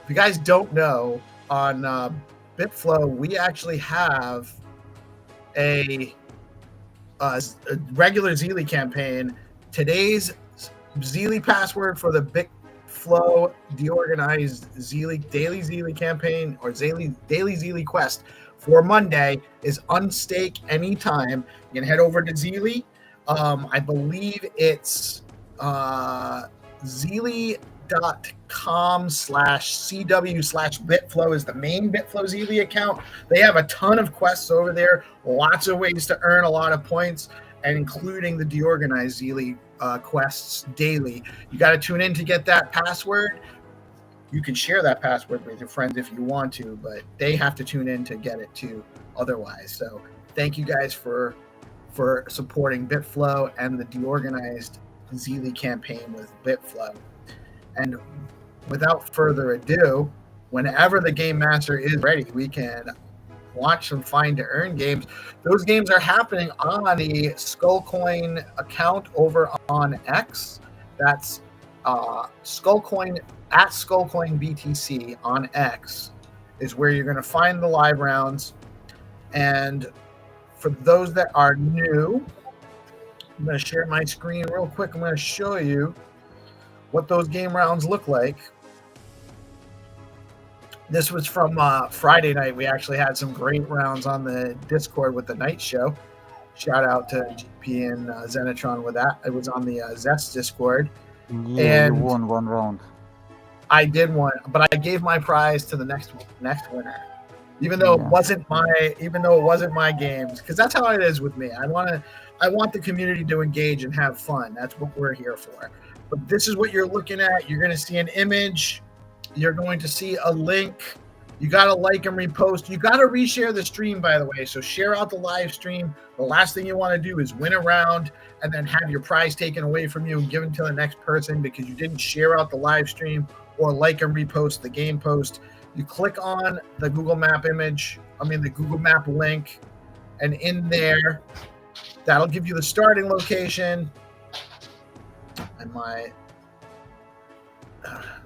if you guys don't know, on Bitflow, we actually have a regular Zeely campaign. Today's Zeely password for the Bitflow DeOrganized Zeely daily Zeely campaign or daily Zeely quest for Monday is unstake anytime. You can head over to Zeely. I believe it's Zeely.com/CW/Bitflow is the main Bitflow Zeely account. They have a ton of quests over there, lots of ways to earn a lot of points, and including the DeOrganized Zeely quests daily. You got to tune in to get that password. You can share that password with your friends if you want to, but they have to tune in to get it too otherwise. So thank you guys for supporting Bitflow and the DeOrganized Zeely campaign with Bitflow. And without further ado, whenever the game master is ready, we can launch some Find2Earn games. Those games are happening on the Skullcoin account over on X. That's Skullcoin at Skullcoin BTC on X is where you're going to find the live rounds. And for those that are new, I'm going to share my screen real quick. I'm going to show you what those game rounds look like. This was from Friday night. We actually had some great rounds on the Discord with the night show. Shout out to GP and Xenitron with that. It was on the Zest Discord. Yeah, And you won 1 round. I did one, but I gave my prize to the next winner, even though it wasn't my games, because that's how it is with me. I want the community to engage and have fun. That's what we're here for. But this is what you're looking at. You're going to see an image. You're going to see a link. You got to like and repost. You got to reshare the stream, by the way. So share out the live stream. The last thing you want to do is win a round and then have your prize taken away from you and given to the next person because you didn't share out the live stream or like and repost the game post. You click on the Google Map the Google Map link, and in there, that'll give you the starting location. And my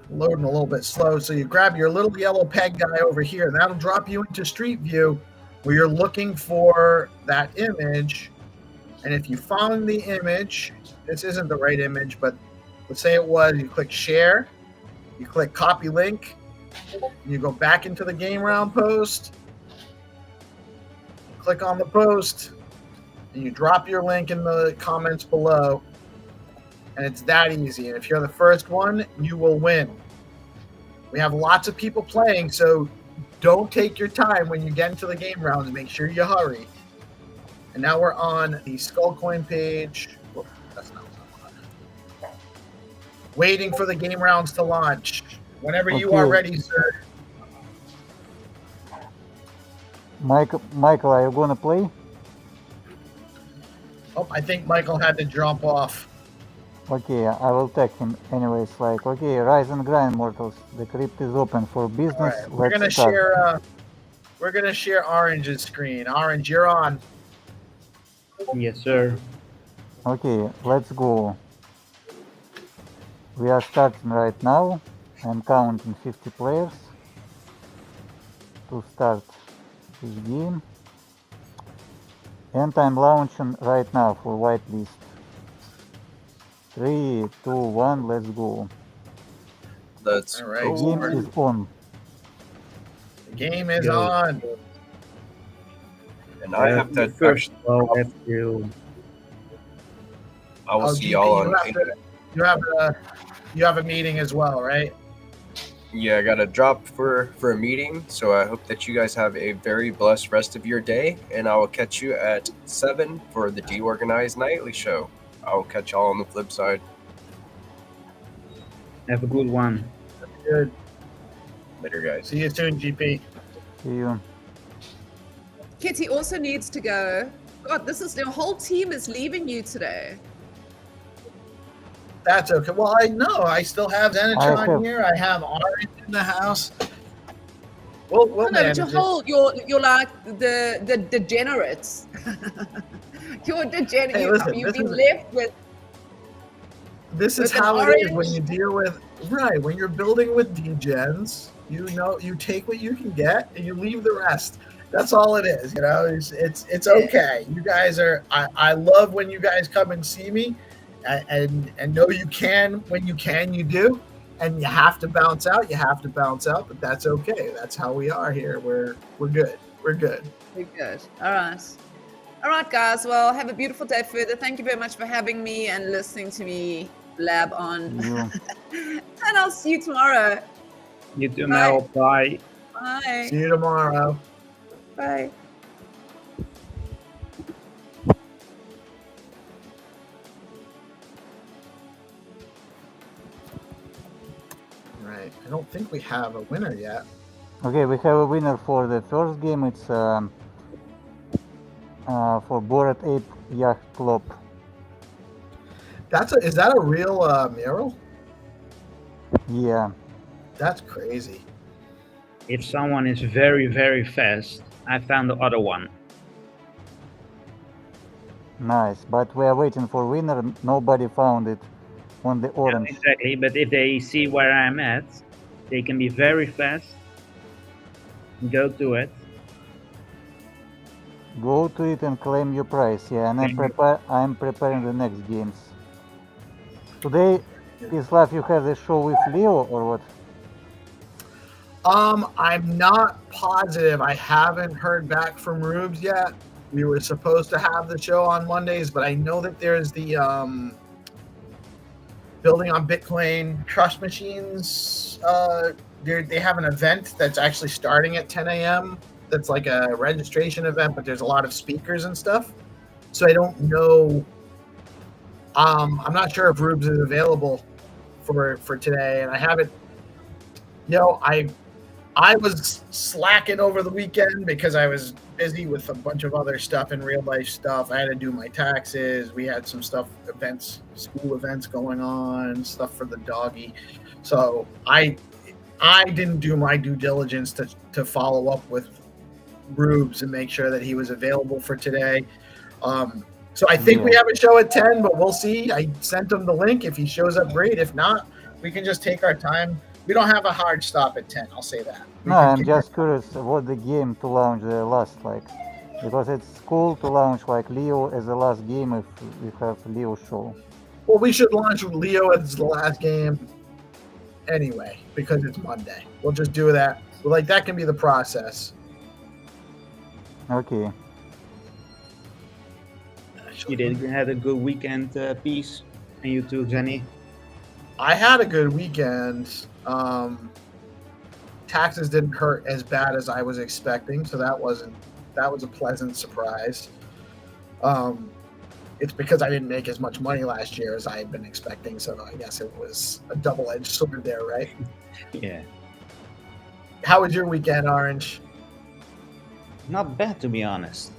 loading a little bit slow. So you grab your little yellow peg guy over here, and that'll drop you into Street View where you're looking for that image. And if you found the image, this isn't the right image, but let's say it was, you click share, you click copy link, and you go back into the game round post, click on the post, and you drop your link in the comments below. And it's that easy. And if you're the first one, you will win. We have lots of people playing, so don't take your time when you get into the game rounds. Make sure you hurry. And now we're on the Skullcoin page. Whoop, that's not what I want. Waiting for the game rounds to launch. Whenever you are ready, sir. Michael, are you going to play? Oh, I think Michael had to jump off. Okay, I will tag him anyways. Like, okay, rise and grind, mortals. The crypt is open for business. All right, we're Let's gonna start. share. We're gonna share Orange's screen. Orange, you're on. Yes, sir. Okay, let's go. We are starting right now. I'm counting 50 players to start this game. And I'm launching right now for whitelist. 3, 2, 1, let's go. Let's All right, The game start. is on. The game is Go. on. and I have to first actually, of all have to. I will Oh, see GP, y'all on. you have a meeting as well, right? Yeah, I got to drop for a meeting, so I hope that you guys have a very blessed rest of your day, and I will catch you at 7 for the DeOrganized Nightly Show. I will catch y'all on the flip side. Have a good one. Good. Later, guys. See you soon, GP. See you. Kitty also needs to go. God, this is your whole team is leaving you today. That's okay. Well, I know I still have Xenitron have- here. I have Orange in the house. We'll No, but manage your it. whole you're like the degenerates. You're degenerate. Hey, listen, You've this been is- left with This is with an how it is when orange. you deal with when you're building with degens. You take what you can get and you leave the rest. That's all it is. It's okay. You guys are. I love when you guys come and see me, and know you can when you can. You do, and you have to bounce out. You have to bounce out, but that's okay. That's how we are here. We're good. We're good. We're good. All right. All right, guys. Well, have a beautiful day further. Thank you very much for having me and listening to me blab on. See you. And I'll see you tomorrow. You too, Bye. Mel. Bye. Bye. See you tomorrow. Bye. Right. I don't think we have a winner yet. Okay, we have a winner for the first game. It's for Bored Ape Yacht Club. Is that a real mural? Yeah. That's crazy. If someone is very, very fast, I found the other one. Nice, but we are waiting for winner. Nobody found it on the orange. Exactly, but if they see where I'm at, they can be very fast. Go to it. Go to it and claim your prize. Yeah, and I'm preparing the next games. Today, PeaceLoveMusic, you have the show with Leo or what? I'm not positive. I haven't heard back from Rubes yet. We were supposed to have the show on Mondays, but I know that there's the building on Bitcoin trust machines. They have an event that's actually starting at 10 a.m. That's like a registration event, but there's a lot of speakers and stuff. So I don't know. I'm not sure if Rubes is available for today, and I haven't. I was slacking over the weekend because I was busy with a bunch of other stuff in real life stuff. I had to do my taxes. We had some stuff, school events going on, stuff for the doggy. So I didn't do my due diligence to follow up with Rubes and make sure that he was available for today. So I think we have a show at 10, but we'll see. I sent him the link. If he shows up, great. If not, we can just take our time. We don't have a hard stop at 10. I'll say that. No, I'm just curious what the game to launch the last like, because it's cool to launch like Leo as the last game if we have Leo show. Well, we should launch Leo as the last game anyway because it's Monday. We'll just do that. Like that can be the process. Okay. You did had a good weekend, Peace, and you too, Jenny. I had a good weekend. Taxes didn't hurt as bad as I was expecting, so that was a pleasant surprise. It's because I didn't make as much money last year as I had been expecting, so I guess it was a double-edged sword there, right? Yeah. How was your weekend, Orange? Not bad, to be honest.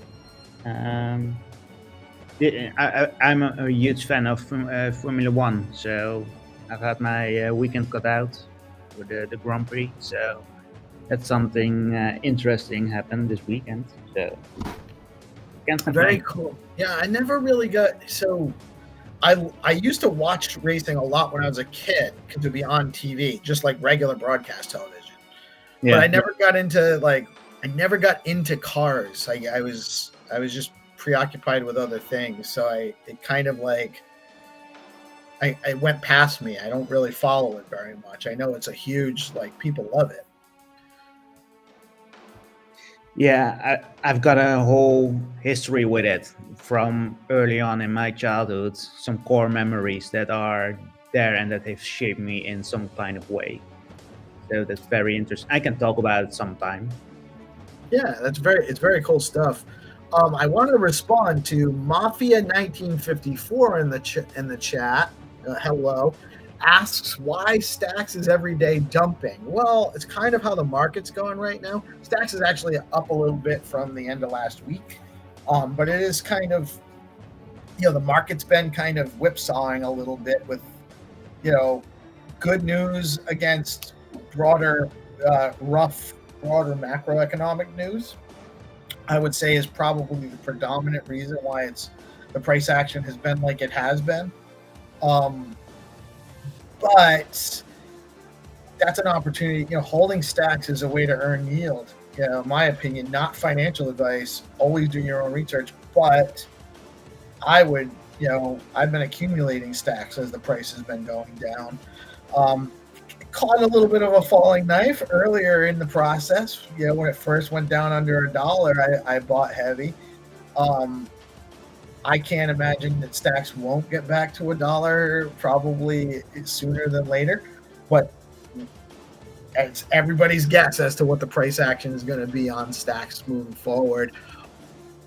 I'm a huge fan of Formula One, so I've had my weekend cut out for the Grand Prix. So that's something interesting happened this weekend. So can't complain. Very cool. Yeah, I never really got so. I used to watch racing a lot when I was a kid because it'd be on TV, just like regular broadcast television. Yeah. But I never got into cars. I was just preoccupied with other things, so it kind of like I went past me. I don't really follow it very much. I know it's a huge, like, people love it. Yeah, I've got a whole history with it from early on in my childhood, some core memories that are there and that have shaped me in some kind of way. So that's very interesting. I can talk about it sometime. Yeah, it's very cool stuff. I want to respond to Mafia 1954 in the chat. Hello, asks why Stacks is every day dumping. Well, it's kind of how the market's going right now. Stacks is actually up a little bit from the end of last week, but it is kind of, the market's been kind of whipsawing a little bit with, good news against broader macroeconomic news. I would say is probably the predominant reason why the price action has been like it has been. But that's an opportunity. Holding Stacks is a way to earn yield. In my opinion, not financial advice. Always do your own research. But I would, I've been accumulating Stacks as the price has been going down. Caught a little bit of a falling knife earlier in the process. When it first went down under $1, I bought heavy. I can't imagine that Stacks won't get back to $1 probably sooner than later, but it's everybody's guess as to what the price action is going to be on Stacks moving forward.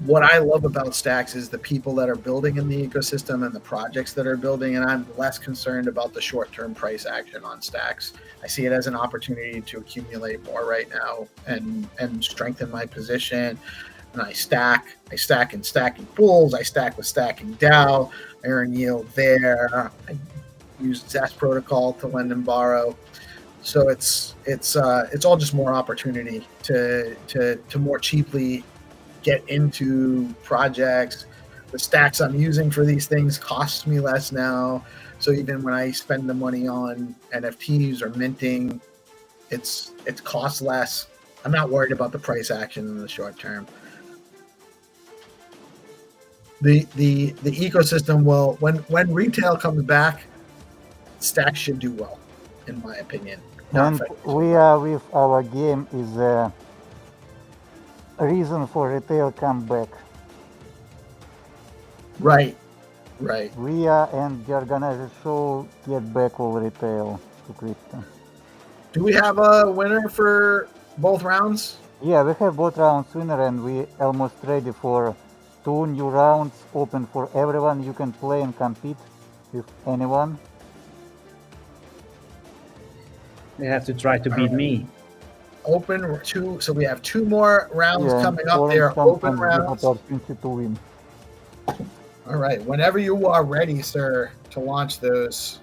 What I love about Stacks is the people that are building in the ecosystem and the projects that are building, and I'm less concerned about the short-term price action on Stacks. I see it as an opportunity to accumulate more right now and strengthen my position. And I stack in stacking pools. I stack with StackingDAO. I earn yield there. I use Zest protocol to lend and borrow. So it's all just more opportunity to more cheaply get into projects. The stacks I'm using for these things costs me less now. So even when I spend the money on NFTs or minting, it's cost less. I'm not worried about the price action in the short term. The ecosystem will, when retail comes back, Stacks should do well, in my opinion. And we are with our game is a reason for retail comeback. Right. We are and DeOrganized show get back all retail to crypto. Do we have a winner for both rounds? Yeah, we have both rounds winner and we almost ready for 2 new rounds open for everyone. You can play and compete with anyone. They have to try to beat me. Open 2, so we have 2 more rounds coming up. They are open rounds. Opportunity to win. All right, whenever you are ready, sir, to launch those,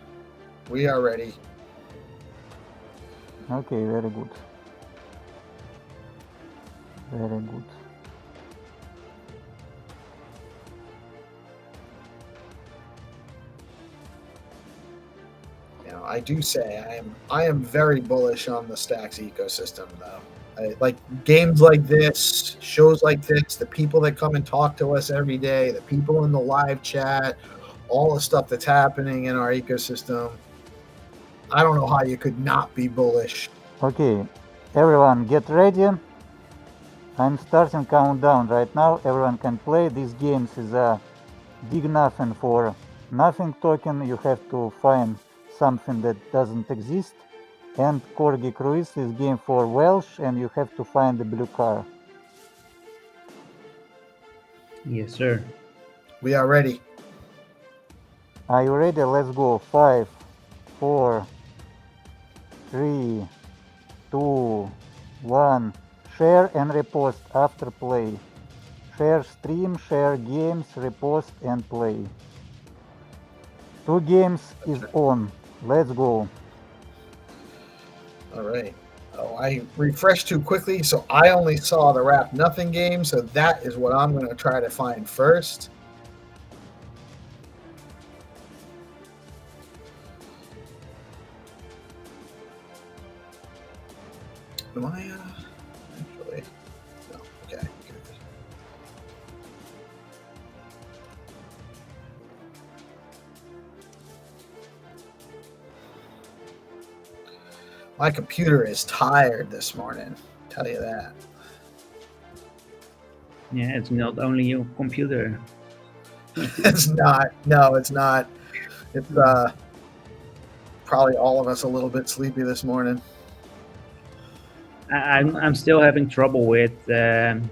we are ready. Okay, very good. Very good. I do say I am very bullish on the Stacks ecosystem, though. Like games like this, shows like this, the people that come and talk to us every day, the people in the live chat, all the stuff that's happening in our ecosystem. I don't know how you could not be bullish. Okay, everyone get ready. I'm starting countdown right now. Everyone can play. These games is a big nothing for nothing token. You have to find something that doesn't exist. And Corgi Cruise is game for Welsh, and you have to find the blue car. Yes, sir. We are ready. Are you ready? Let's go. 5, 4, 3, 2, 1. Share and repost after play. Share stream, share games, repost, and play. 2 games is on. Let's go. All right. Oh, I refreshed too quickly, so I only saw the Wrap Nothing game, so that is what I'm going to try to find first. Am I, actually, no, okay, good. My computer is tired this morning, tell you that. Yeah, it's not only your computer. It's not. No, it's not. It's probably all of us a little bit sleepy this morning. I'm still having trouble with the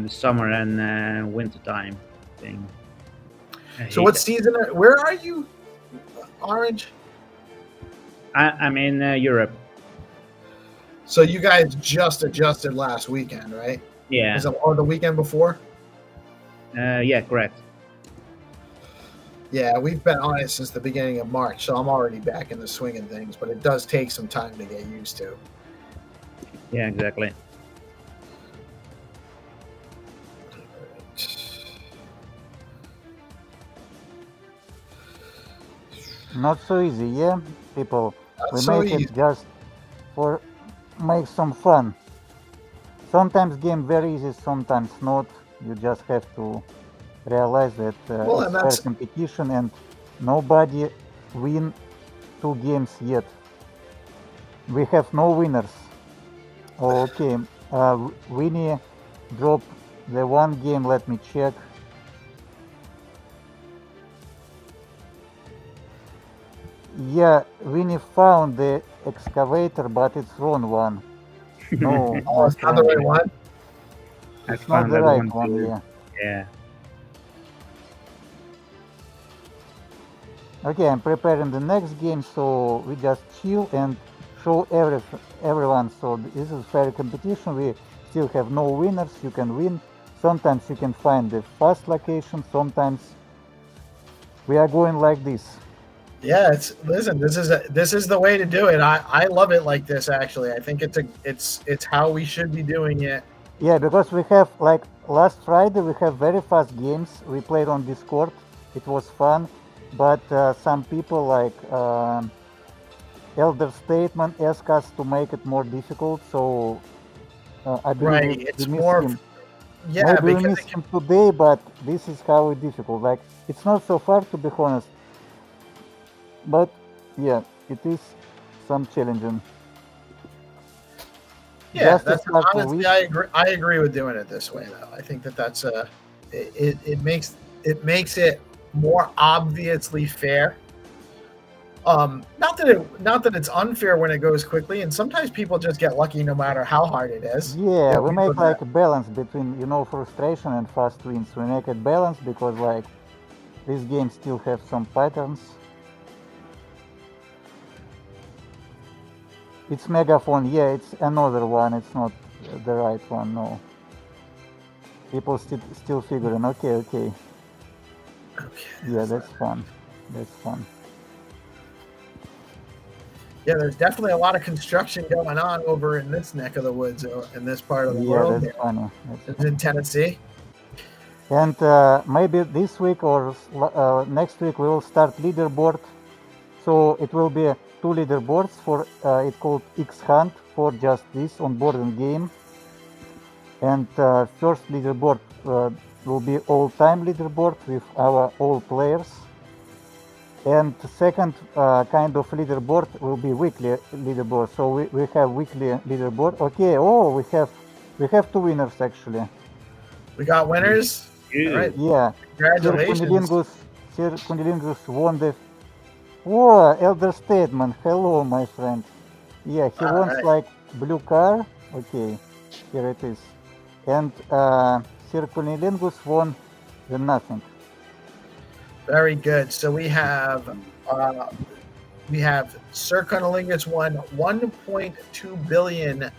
summer and winter time thing. So what season? Where are you, Orange? I'm in Europe. So you guys just adjusted last weekend, right? Yeah. Or the weekend before? Yeah, correct. Yeah, we've been on it since the beginning of March, so I'm already back in the swing of things, but it does take some time to get used to. Yeah, exactly. Not so easy, yeah, people. We so make easy. it just for make some fun. Sometimes game very easy, sometimes not. You just have to realize that Well, and it's fair that's- competition and nobody win 2 games yet. We have no winners. Okay, Winnie dropped the 1 game. Let me check. Yeah, Winnie found the excavator, but it's wrong one. No, Oh, it's not the right one? I it's not found the that right one one. too. Yeah. Yeah. Okay, I'm preparing the next game, so we just chill and show everyone. So this is fair competition. We still have no winners. You can win. Sometimes you can find the fast location. Sometimes we are going like this. Yeah, listen. This is the way to do it. I love it like this. Actually, I think it's how we should be doing it. Yeah, because we have, like last Friday, we have very fast games. We played on Discord. It was fun, but some people like Elder Statement ask us to make it more difficult. So I believe Right, it's we miss more. him. Yeah, Maybe we because miss him today, but this is how it's difficult. Like it's not so far, to be honest. But yeah, it is some challenging. yeah, Just to that's start the honestly, week. I agree with doing it this way though. I think that's it makes it more obviously fair. Not that it's unfair when it goes quickly, and sometimes people just get lucky no matter how hard it is. Yeah, we people make like a balance between frustration and fast wins. We make it balance because like this game still have some patterns. It's Megaphone, yeah, it's another one. It's not the right one, no. People still figuring. Okay. Yeah, that's fun. That's fun. Yeah, there's definitely a lot of construction going on over in this neck of the woods, in this part of the Yeah, world. that's funny. It's in Tennessee. And maybe this week or next week we will start leaderboard. So it will be 2 leaderboards for it called X Hunt for just this on board and game. And first leaderboard will be all-time leaderboard with our all players. And the second kind of leaderboard will be weekly leaderboard. So we have weekly leaderboard. Okay. Oh, we have 2 winners actually. We got winners. All right. Yeah. Congratulations. Sir Kunilingus won the. Whoa, Elder Statement. Hello, my friend. Yeah, he All wants right. like blue car. Okay, here it is. And Sir Kunilingus won the nothing. Very good. So we have Sir Cunnilingus won 1.2 billion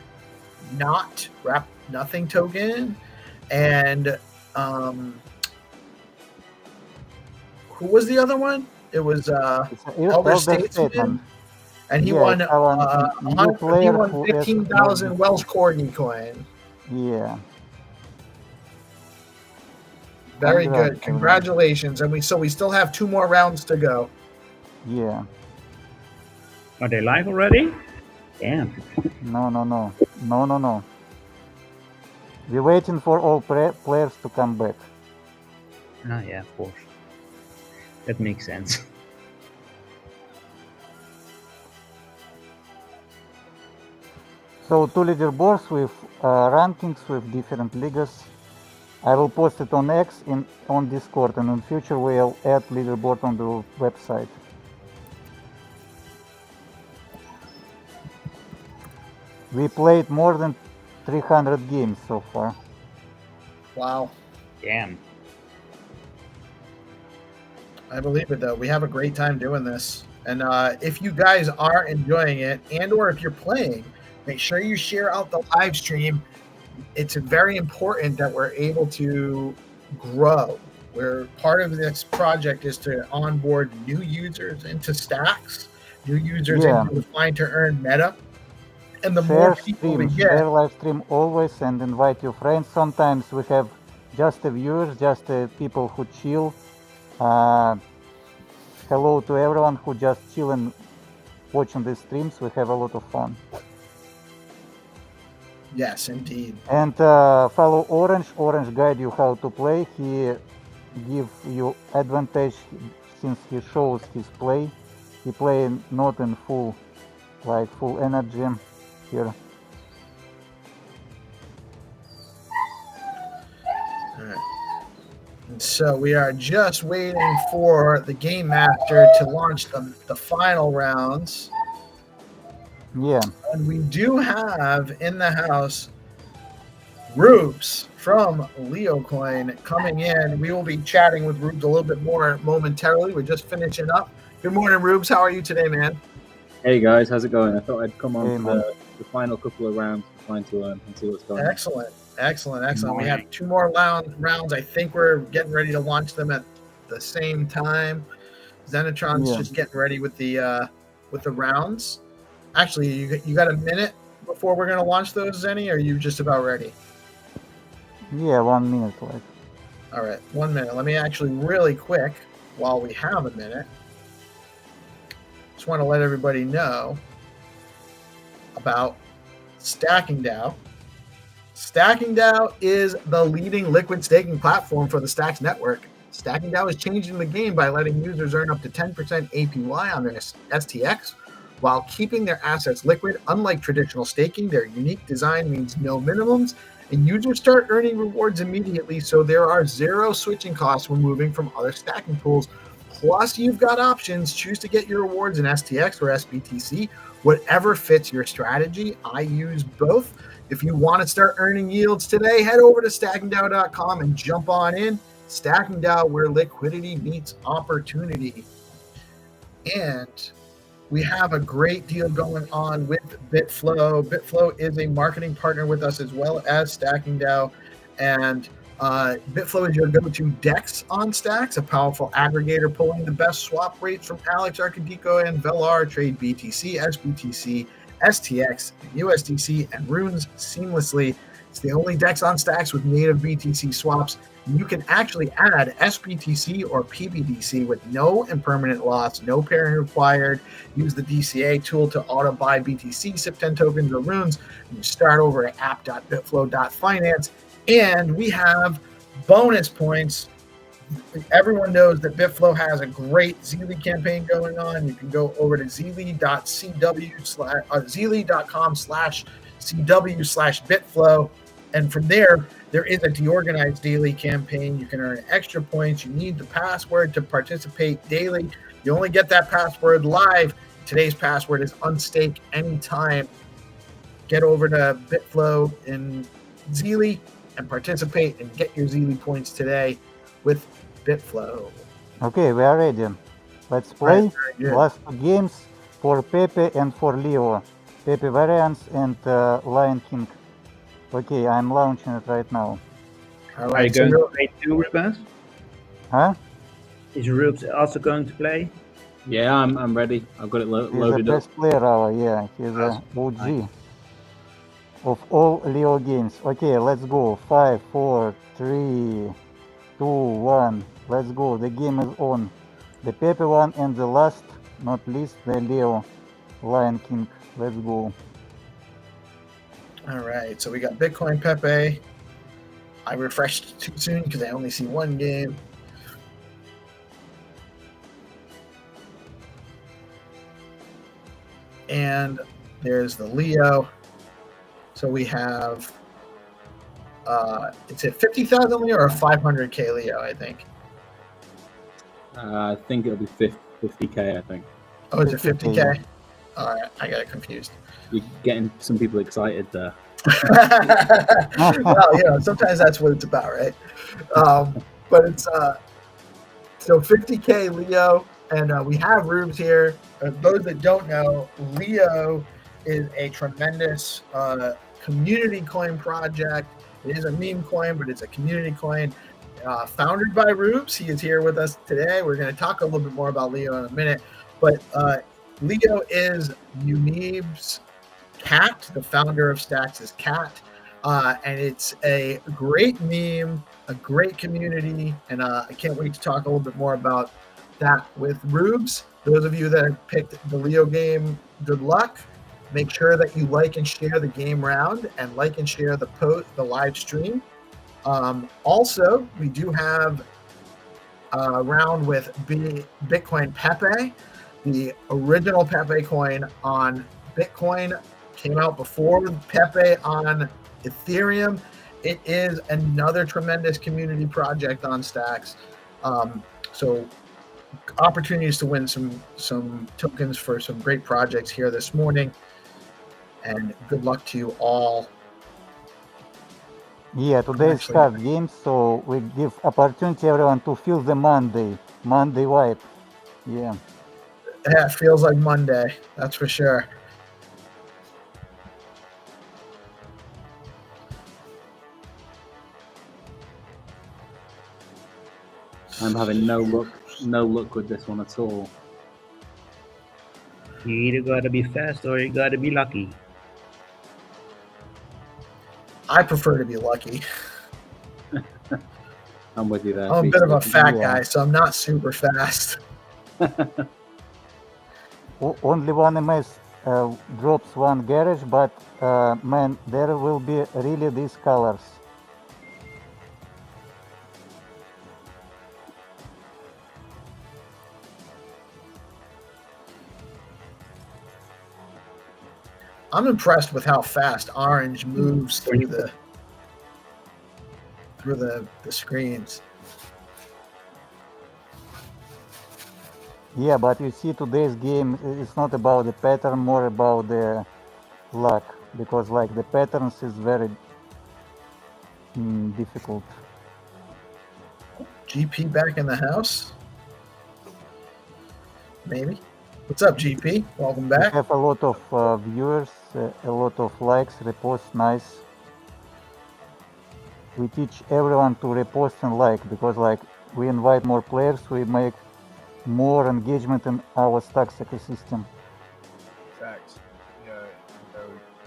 not wrap nothing token, and who was the other one? It was Elder Statesman, and he won he won 15,000 Welsh Corgi coin. Yeah. Very good. Congratulations. And we still have 2 more rounds to go. Yeah. Are they live already? Damn. No. We're waiting for all players to come back. Ah, yeah, of course. That makes sense. So 2 leaderboards with rankings with different leagues. I will post it on X on Discord, and in future we'll add leaderboard on the website. We played more than 300 games so far. Wow. Damn. I believe it, though. We have a great time doing this. And if you guys are enjoying it, and or if you're playing, make sure you share out the live stream. It's very important that we're able to grow. Where part of this project is to onboard new users into Stacks, new users into the Find2Earn meta. And the more people we get, share live stream always, and invite your friends. Sometimes we have just the viewers, just people who chill. Hello to everyone who just chill and watching these streams. We have a lot of fun. Yes, indeed. And follow Orange. Orange guide you how to play. He give you advantage since he shows his play. He play not in full energy here. All right. And so we are just waiting for the Game Master to launch the final rounds. Yeah. And we do have in the house Rubes from LeoCoin coming in. We will be chatting with Rubes a little bit more momentarily. We're just finishing up. Good morning, Rubes. How are you today, man? Hey guys, how's it going? I thought I'd come on for the final couple of rounds to Find2Earn and see what's going on. Excellent. We have 2 more rounds. I think we're getting ready to launch them at the same time. Xenitron's just getting ready with the rounds. Actually, you got a minute before we're going to launch those, Zenny, or are you just about ready? Yeah, 1 minute left. All right, 1 minute. Let me actually really quick, while we have a minute, just want to let everybody know about StackingDAO. StackingDAO is the leading liquid staking platform for the Stacks network. StackingDAO is changing the game by letting users earn up to 10% APY on their STX while keeping their assets liquid. Unlike traditional staking, their unique design means no minimums, and users start earning rewards immediately, so there are 0 switching costs when moving from other stacking pools. Plus, you've got options. Choose to get your rewards in STX or SBTC, whatever fits your strategy. I use both. If you want to start earning yields today, head over to StackingDAO.com and jump on in. StackingDAO, where liquidity meets opportunity. And we have a great deal going on with Bitflow. Bitflow is a marketing partner with us as well as StackingDAO. And Bitflow is your go-to DEX on Stacks, a powerful aggregator pulling the best swap rates from Alex Arcadico and Velar. Trade BTC, SBTC, STX, USDC, and runes seamlessly. It's the only DEX on Stacks with native BTC swaps. You can actually add SBTC or PBDC with no impermanent loss, no pairing required. Use the DCA tool to auto-buy BTC, SIP 10 tokens, or runes. You start over at app.bitflow.finance. And we have bonus points. Everyone knows that Bitflow has a great Zeely campaign going on. You can go over to zeely.com/CW/Bitflow. And from there is a DeOrganized daily campaign. You can earn extra points. You need the password to participate daily. You only get that password live. Today's password is unstake anytime. Get over to Bitflow in Zeely and participate and get your Zeely points today with Bitflow. Okay, we are ready. Let's play. Last 2 games for Pepe and for Leo. Pepe Variants and Lion King. Okay, I'm launching it right now. All Are you right. going So to play too, Rubens? Huh? Is Rubes also going to play? Yeah, I'm ready. I've got it He's the loaded up. best player, yeah. He's a OG of all Leo games. Okay, let's go. 5, 4, 3, 2, 1. Let's go. The game is on. The Pepe one and the last, not least, the Leo Lion King. Let's go. all right. So we got Bitcoin Pepe. I refreshed too soon because I only see one game. And there's the Leo. So we have it's a 50,000 Leo or a 500K Leo, I think. I think it'll be 50K, I think. Oh, is it 50K? 50K? All right, I got it confused. You're getting some people excited there. Well, sometimes that's what it's about, right? But it's so 50K Leo, and we have Rubes here. Those that don't know, Leo is a tremendous community coin project. It is a meme coin, but it's a community coin founded by Rubes. He is here with us today. We're going to talk a little bit more about Leo in a minute, but Leo is Unib's cat, the founder of Stacks' cat, and it's a great meme, a great community, and I can't wait to talk a little bit more about that with Rubes. Those of you that have picked the Leo game, good luck. Make sure that you like and share the game round, and like and share the live stream. Also, we do have a round with Bitcoin Pepe. The original Pepe coin on Bitcoin came out before Pepe on Ethereum. It is another tremendous community project on Stacks. So opportunities to win some tokens for some great projects here this morning. And good luck to you all. Yeah, today's card game, so we give opportunity everyone to feel the Monday vibe. Yeah. Yeah, it feels like Monday, that's for sure. I'm having no luck with this one at all. You either gotta be fast or you gotta be lucky. I prefer to be lucky. I'm with you there. I'm a bit of a fat guy, so I'm not super fast. Only one MS drops one garage, but man, there will be really these colors. I'm impressed with how fast orange moves through the screens. Yeah, but you see, today's game it's not about the pattern, more about the luck, because like the patterns is very difficult. GP back in the house? Maybe. What's up, GP? Welcome back. We have a lot of viewers, a lot of likes, reposts, nice. We teach everyone to repost and like, because like we invite more players, we make more engagement in our Stacks ecosystem. Facts. Yeah,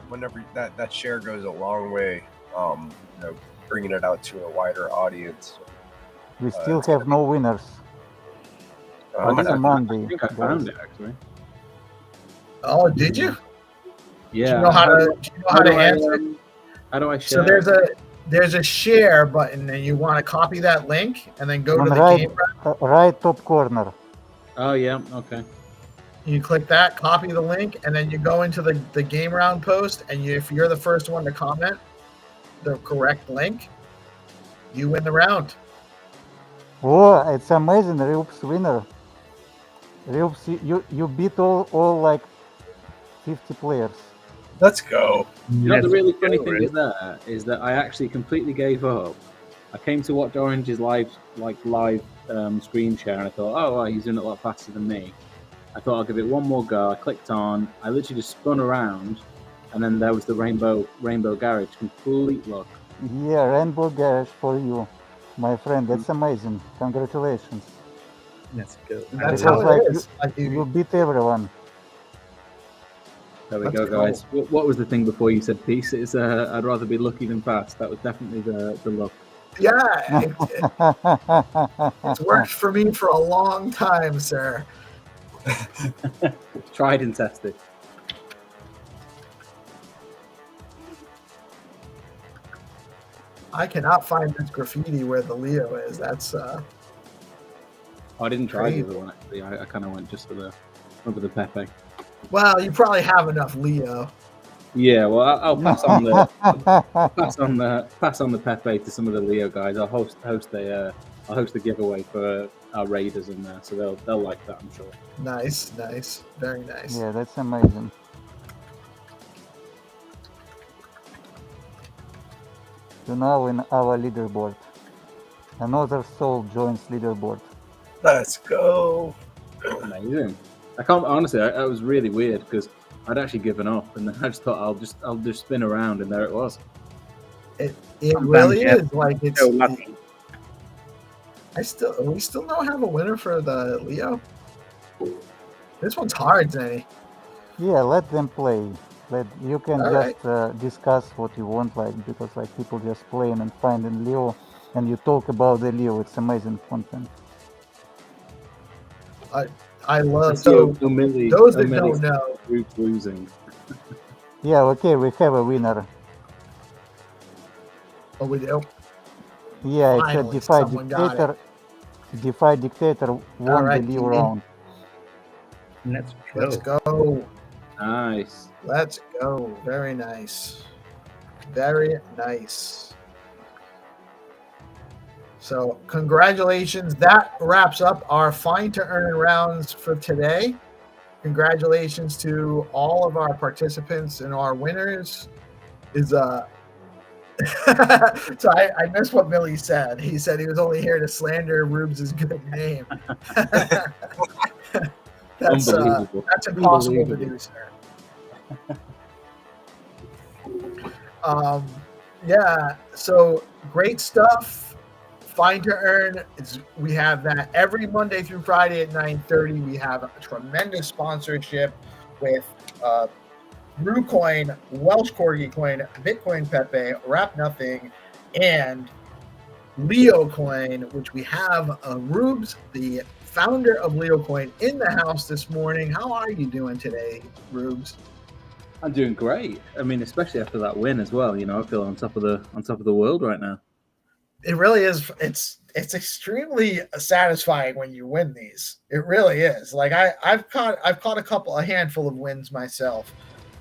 whenever that share goes a long way, bringing it out to a wider audience. We still have no winners. It's a Monday. I think I found it actually. Oh, did you? Yeah. Do you know how to answer? How do I share? So there's a share button, and you want to copy that link and then go to the game. Right top corner. Oh yeah. Okay. You click that, copy the link, and then you go into the game round post. And if you're the first one to comment the correct link, you win the round. Oh, it's amazing, Ryup's winner. Ryups, you beat all like 50 players. Let's go. You know the really funny thing is that I actually completely gave up. I came to watch Orange's live screen share, and I thought, oh, he's doing it a lot faster than me. I thought I'll give it one more go. I clicked on. I literally just spun around, and then there was the rainbow garage. Complete luck. Yeah, Rainbow Garage for you, my friend. That's amazing. Congratulations. That's good. That's Because how like it is. Like you beat everyone. There we Let's go, go. guys. What was the thing before you said peace? It's I'd rather be lucky than fast. That was definitely the luck. Yeah, it's worked for me for a long time, sir. Tried and tested. I cannot find this graffiti where the Leo is. That's I didn't try the Great. other one actually. I kind of went just for the Pepe. well, you probably have enough Leo. Yeah, well, I'll pass on the pass on the Pepe to some of the Leo guys. I'll host a giveaway for our raiders in there, so they'll like that, I'm sure. Nice, very nice. Yeah, that's amazing. So now in our leaderboard, another soul joins leaderboard. Let's go. Amazing. I can't honestly. I was really weird because I'd actually given up, and then I just thought I'll just spin around, and there it was. It I'm really bummed, is like it's. So lucky. We still don't have a winner for the Leo. This one's hard, Zenny. Yeah, let them play. You can All just discuss what you want, like because like people just playing and finding Leo, and you talk about the Leo. It's amazing content. I love So those that don't know. losing. Yeah, okay, we have a winner. Oh, we do. Yeah, it's a Finally, DeFi someone got Dictator. DeFi Dictator won right, the Leo Dean. round. Let's go. Let's go. Nice. Let's go. Very nice. Very nice. So, congratulations. That wraps up our Find to Earn rounds for today. Congratulations to all of our participants and our winners. So I missed what Millie said. He said he was only here to slander Rubes' good name. That's Unbelievable. that's impossible to Unbelievable. do, sir. Yeah, so great stuff. Find to Earn. We have that every Monday through Friday at 9:30. We have a tremendous sponsorship with Rucoin, Welsh Corgi Coin, Bitcoin Pepe, Wrap Nothing, and Leo Coin, which we have Rubes, the founder of Leo Coin, in the house this morning. How are you doing today, Rubes? I'm doing great. I mean, especially after that win as well. You know, I feel on top of the world right now. It really is. It's extremely satisfying when you win these. It really is. Like I've caught a handful of wins myself,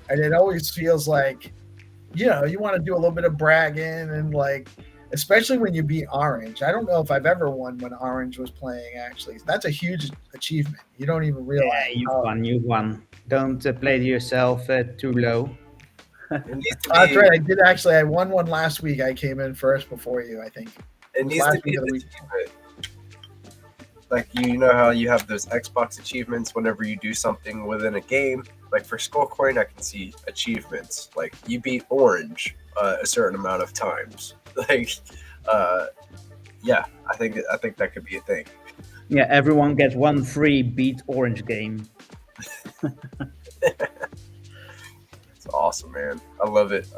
and it always feels like, you want to do a little bit of bragging and like, especially when you beat Orange. I don't know if I've ever won when Orange was playing. Actually, that's a huge achievement. You don't even realize. Yeah, you've won. Don't play yourself too low. It needs to That's be, right. I did actually. I won one last week. I came in first before you, I think. it needs last to be week of the an week. achievement. Like, you know how you have those Xbox achievements whenever you do something within a game. Like for Skullcoin, I can see achievements. Like you beat Orange a certain amount of times. Like, yeah, I think that could be a thing. Yeah, everyone gets one free beat Orange game. It's awesome, man. I love it.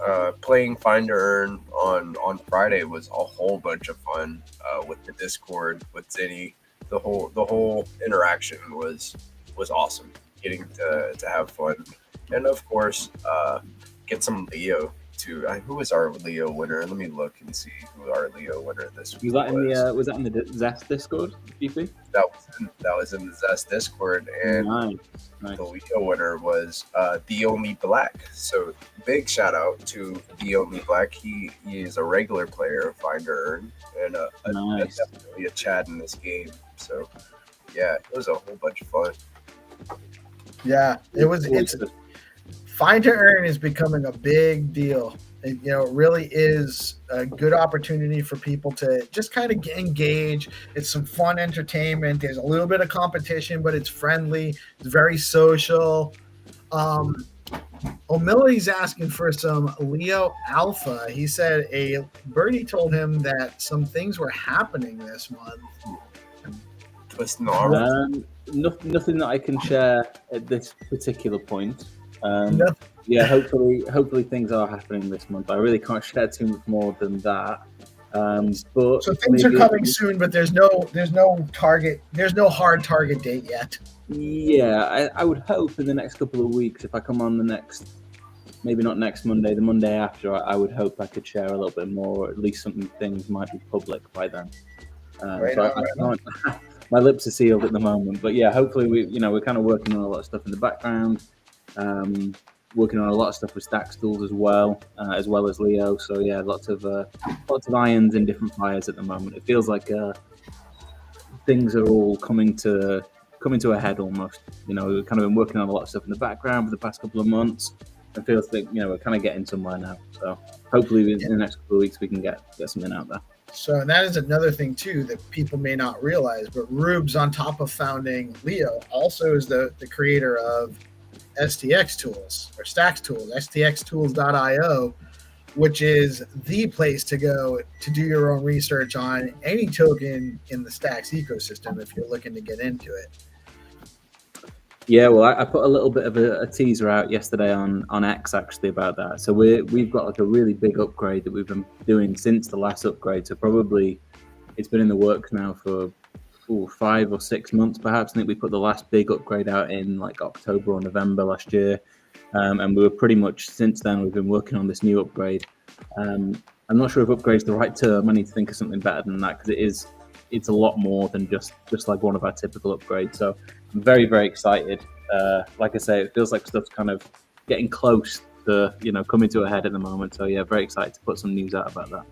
Playing Find to Earn on Friday was a whole bunch of fun with the Discord, with Zenny. The whole interaction was awesome. Getting to have fun, and of course, get some Leo too. Who was our Leo winner? Let me look and see who our Leo winner this week Was that in the Zest Discord? Do you think? That was in the Zest Discord, and Nice. the Leo winner was The Only Black. So big shout out to The Only Black. He is a regular player of Find to Earn, and Nice. definitely a Chad in this game. So yeah, it was a whole bunch of fun. Yeah, it's Find to Earn is becoming a big deal. It really is a good opportunity for people to just kind of engage. It's some fun entertainment. There's a little bit of competition, but it's friendly. It's very social. O'Malley's asking for some Leo Alpha. He said a birdie told him that some things were happening this month. Twisting the arm. Nothing that I can share at this particular point. Nothing. Yeah, hopefully things are happening this month. I really can't share too much more than that. But So things are coming soon, but there's no hard target date yet. Yeah, I would hope in the next couple of weeks, if I come on the next, maybe not next Monday, the Monday after, I would hope I could share a little bit more, or at least some things might be public by then. My lips are sealed at the moment, but yeah, hopefully we're kind of working on a lot of stuff in the background, working on a lot of stuff with Stacks tools as well as Leo. So yeah, lots of irons in different fires at the moment. It feels like things are all coming to a head almost. We've kind of been working on a lot of stuff in the background for the past couple of months. It feels like we're kind of getting somewhere now. So hopefully in the next couple of weeks we can get something out there. So that is another thing too that people may not realize, but Rube's, on top of founding Leo, also is the creator of STX Tools or Stacks Tools, stxtools.io, which is the place to go to do your own research on any token in the Stacks ecosystem if you're looking to get into it. Yeah, well, I put a little bit of a teaser out yesterday on X actually about that. So we've got like a really big upgrade that we've been doing since the last upgrade. So probably it's been in the works now for 5 or 6 months perhaps. I think we put the last big upgrade out in like October or November last year. And we were pretty much since then we've been working on this new upgrade. I'm not sure if upgrade is the right term. I need to think of something better than that because it's a lot more than just like one of our typical upgrades. So I'm very, very excited. Like I say, it feels like stuff's kind of getting close to coming to a head at the moment. So yeah, very excited to put some news out about that.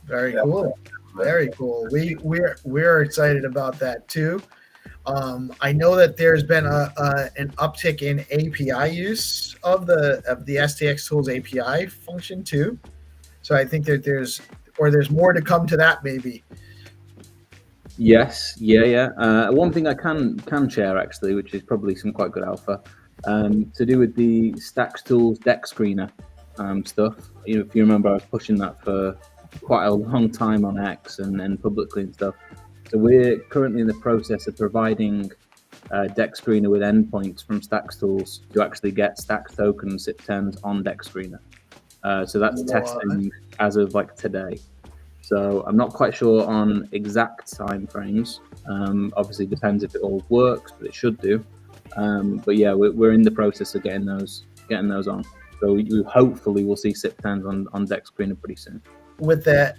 Very cool. Very cool. We're excited about that too. I know that there's been an uptick in API use of the STX Tools API function too. So I think that there's more to come to that maybe. Yes, yeah. One thing I can share actually, which is probably some quite good alpha, to do with the Stacks Tools deck screener stuff. If you remember, I was pushing that for quite a long time on X and publicly and stuff. So we're currently in the process of providing deck screener with endpoints from Stacks Tools to actually get Stacks token SIP10s on deck screener. So that's testing as of like today. So I'm not quite sure on exact time frames. Obviously, depends if it all works, but it should do. But yeah, we're in the process of getting those on. So we hopefully will see SIP10s on deck screener pretty soon. With the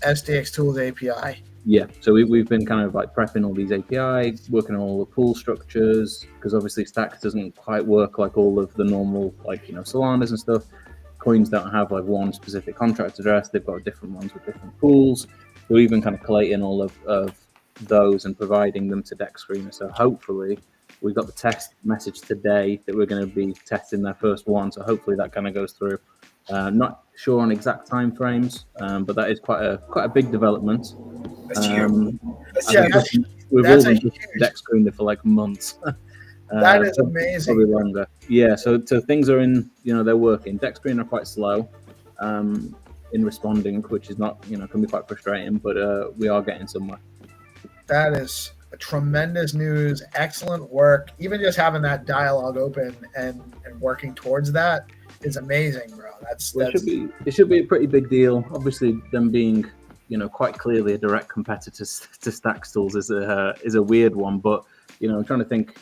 STX Tools API. Yeah, so we've been kind of like prepping all these APIs, working on all the pool structures, because obviously Stacks doesn't quite work like all of the normal Solanas and stuff. Coins don't have like one specific contract address. They've got different ones with different pools. We're even kind of collating all of those and providing them to deck screener. So hopefully we got the test message today that we're going to be testing their first one. So hopefully that kind of goes through. Not sure on exact time frames, but that is quite a big development. We've all been deck screener for like months. That is amazing. Probably longer. Yeah, so things are in, they're working. Deck screen are quite slow in responding, which is not, can be quite frustrating, but we are getting somewhere. That is tremendous news. Excellent work. Even just having that dialogue open and working towards that is amazing, bro. It should be a pretty big deal. Obviously, them being, quite clearly a direct competitor to Stacks Tools is a weird one, but I'm trying to think,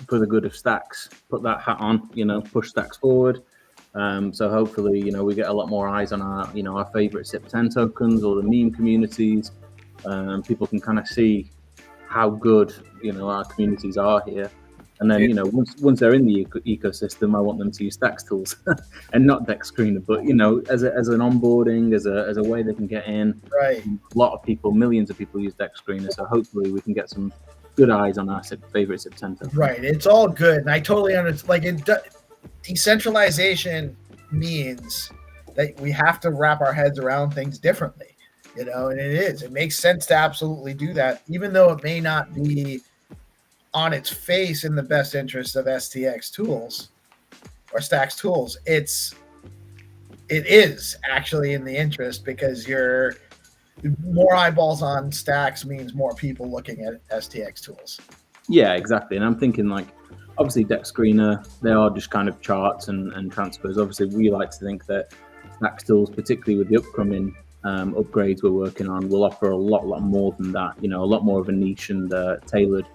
for the good of Stacks, put that hat on, push Stacks forward. So hopefully, we get a lot more eyes on our favorite SIP10 tokens or the meme communities. People can kind of see how good, our communities are here. And then, once they're in the ecosystem, I want them to use Stacks Tools and not deck screener. But, as an onboarding, as a way they can get in. Right. A lot of people, millions of people use deck screener. So hopefully we can get some good eyes on our favorite SIP10 token. Right. It's all good. And I totally understand. Decentralization means that we have to wrap our heads around things differently, and it makes sense to absolutely do that, even though it may not be on its face in the best interest of STX Tools. or Stacks tools, it is actually in the interest, because you're more eyeballs on Stacks means more people looking at STX tools. Yeah, exactly. And I'm thinking, like, obviously Deck Screener, they are just kind of charts and transfers. Obviously, we like to think that Stacks tools, particularly with the upcoming upgrades we're working on, will offer a lot more than that. You know, a lot more of a niche and tailored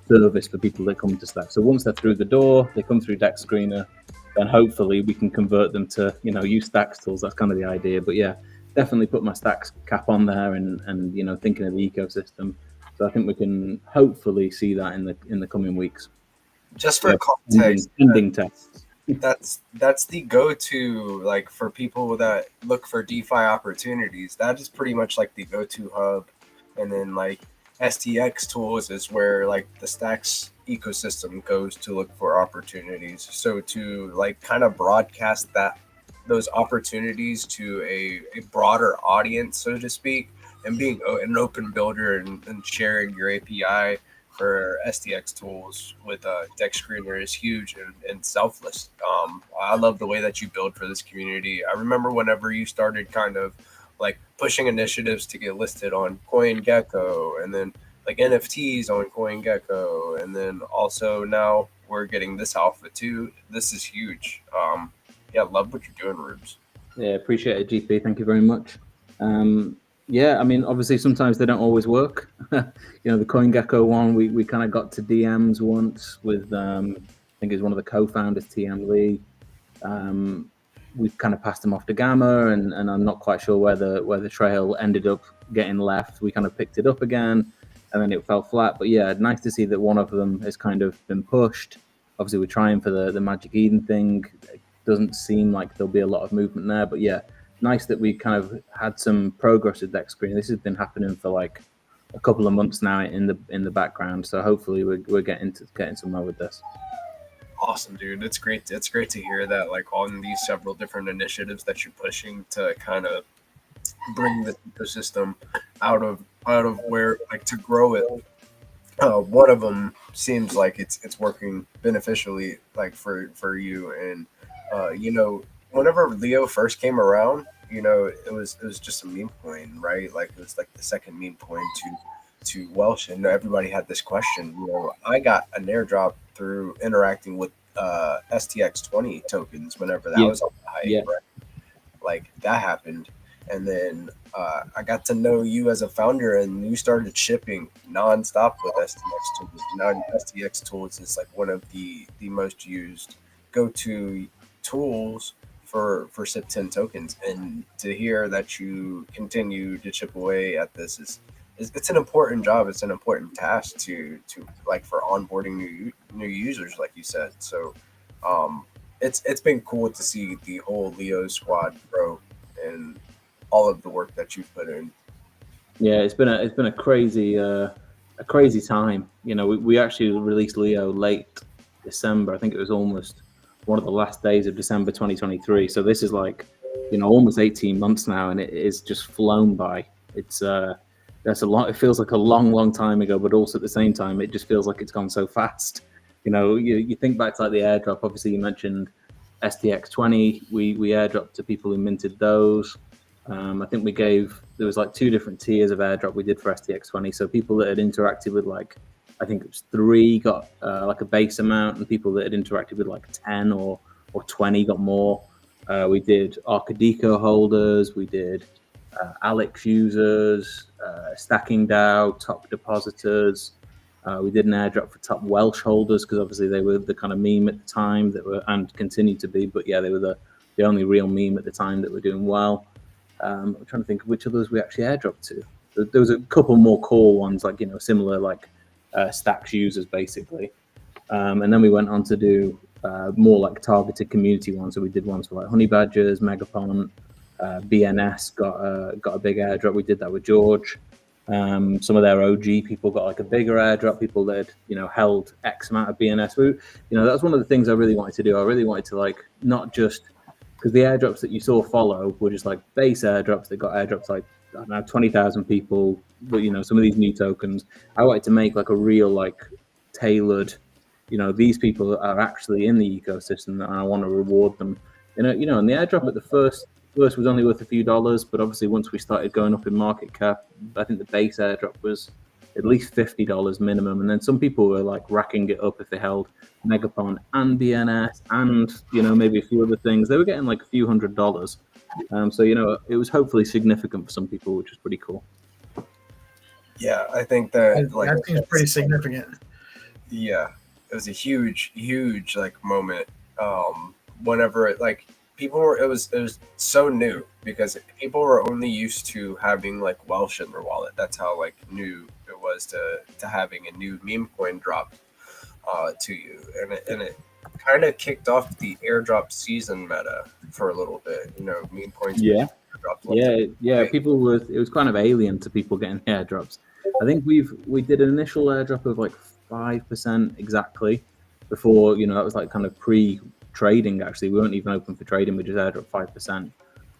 service for people that come to Stacks. So once they're through the door, they come through Deck Screener, then hopefully we can convert them to, you know, use Stacks tools. That's kind of the idea. But yeah, definitely put my Stacks cap on there and you know, thinking of the ecosystem. So I think we can hopefully see that in the coming weeks. Just for context, ending tests. That's the go-to, like, for people that look for DeFi opportunities. That is pretty much like the go-to hub. And then like STX tools is where like the Stacks ecosystem goes to look for opportunities. So to like kind of broadcast those opportunities to a broader audience, so to speak, and being an open builder and sharing your API for STX tools with Deck Screener is huge and selfless. I love the way that you build for this community. I remember whenever you started kind of like pushing initiatives to get listed on CoinGecko, and then like NFTs on CoinGecko, and then also now we're getting this alpha too. This is huge. Yeah, love what you're doing, Rubes. Yeah, appreciate it, GP. Thank you very much. Yeah, I mean, obviously sometimes they don't always work. You know, the CoinGecko one, we kind of got to DMs once with, I think it was one of the co-founders, TM Lee. We've kind of passed them off to Gamma, and I'm not quite sure where the trail ended up getting left. We kind of picked it up again, and then it fell flat. But yeah, nice to see that one of them has kind of been pushed. Obviously, we're trying for the Magic Eden thing. It doesn't seem like there'll be a lot of movement there, but yeah, nice that we kind of had some progress with Deck Screen. This has been happening for like a couple of months now in the background. So hopefully we're getting somewhere with this. Awesome, dude. It's great to hear that, like, on these several different initiatives that you're pushing to kind of bring the ecosystem out of where, like, to grow it. One of them seems like it's working beneficially, like for you. And you know, whenever Leo first came around, you know, it was just a meme coin, right? Like it was like the second meme coin to Welsh, and everybody had this question. You know, I got an airdrop through interacting with STX20 tokens whenever that was on the hype, right? Like that happened, and then I got to know you as a founder, and you started shipping nonstop with STX tools. Now STX tools is like one of the most used go-to tools for SIP10 tokens, and to hear that you continue to chip away at this is it's an important job. It's an important task to like for onboarding new users, like you said. So it's been cool to see the whole Leo squad grow and all of the work that you've put in. Yeah, it's been a crazy time. You know, we actually released Leo late December. I think it was almost one of the last days of December 2023. So this is like, you know, almost 18 months now, and it is just flown by. It's that's a lot. It feels like a long time ago, but also at the same time, it just feels like it's gone so fast. You know, you think back to like the airdrop. Obviously, you mentioned STX20. We airdropped to people who minted those. I think there was like 2 different tiers of airdrop we did for STX20. So people that had interacted with like, I think it was 3 got like a base amount, and people that had interacted with like 10 or 20 got more. We did Arcadico holders. We did Alex users, StackingDAO, top depositors. We did an airdrop for top Welsh holders because obviously they were the kind of meme at the time that were, and continue to be, but yeah, they were the only real meme at the time that were doing well. I'm trying to think of which others we actually airdropped to. There was a couple more core ones, like, you know, similar like Stacks users basically. And then we went on to do more like targeted community ones. So we did ones for like Honey Badgers, Megapon, BNS got a big airdrop. We did that with George. Some of their OG people got like a bigger airdrop. People that had, you know, held X amount of BNS. You know, that's one of the things I really wanted to do. I really wanted to like not just because the airdrops that you saw follow were just like base airdrops that got airdrops like, I don't know, 20,000 people. But, you know, some of these new tokens, I wanted to make like a real like tailored these people are actually in the ecosystem, and I want to reward them. And the airdrop at the first was only worth a few dollars, but obviously once we started going up in market cap, I think the base airdrop was at least $50 minimum, and then some people were like racking it up if they held Megapon and BNS and maybe a few other things. They were getting like a few $100s. So it was hopefully significant for some people, which is pretty cool. Yeah, I think that that seems pretty significant. Yeah, it was a huge like moment. Whenever it was so new because people were only used to having like Welsh in their wallet. That's how like new it was to having a new meme coin dropped to you, and it kind of kicked off the airdrop season meta for a little bit. Meme coins. People it was kind of alien to people getting airdrops. I think we did an initial airdrop of like 5% exactly before, that was like kind of pre-trading. Actually, we weren't even open for trading. We just airdropped 5%,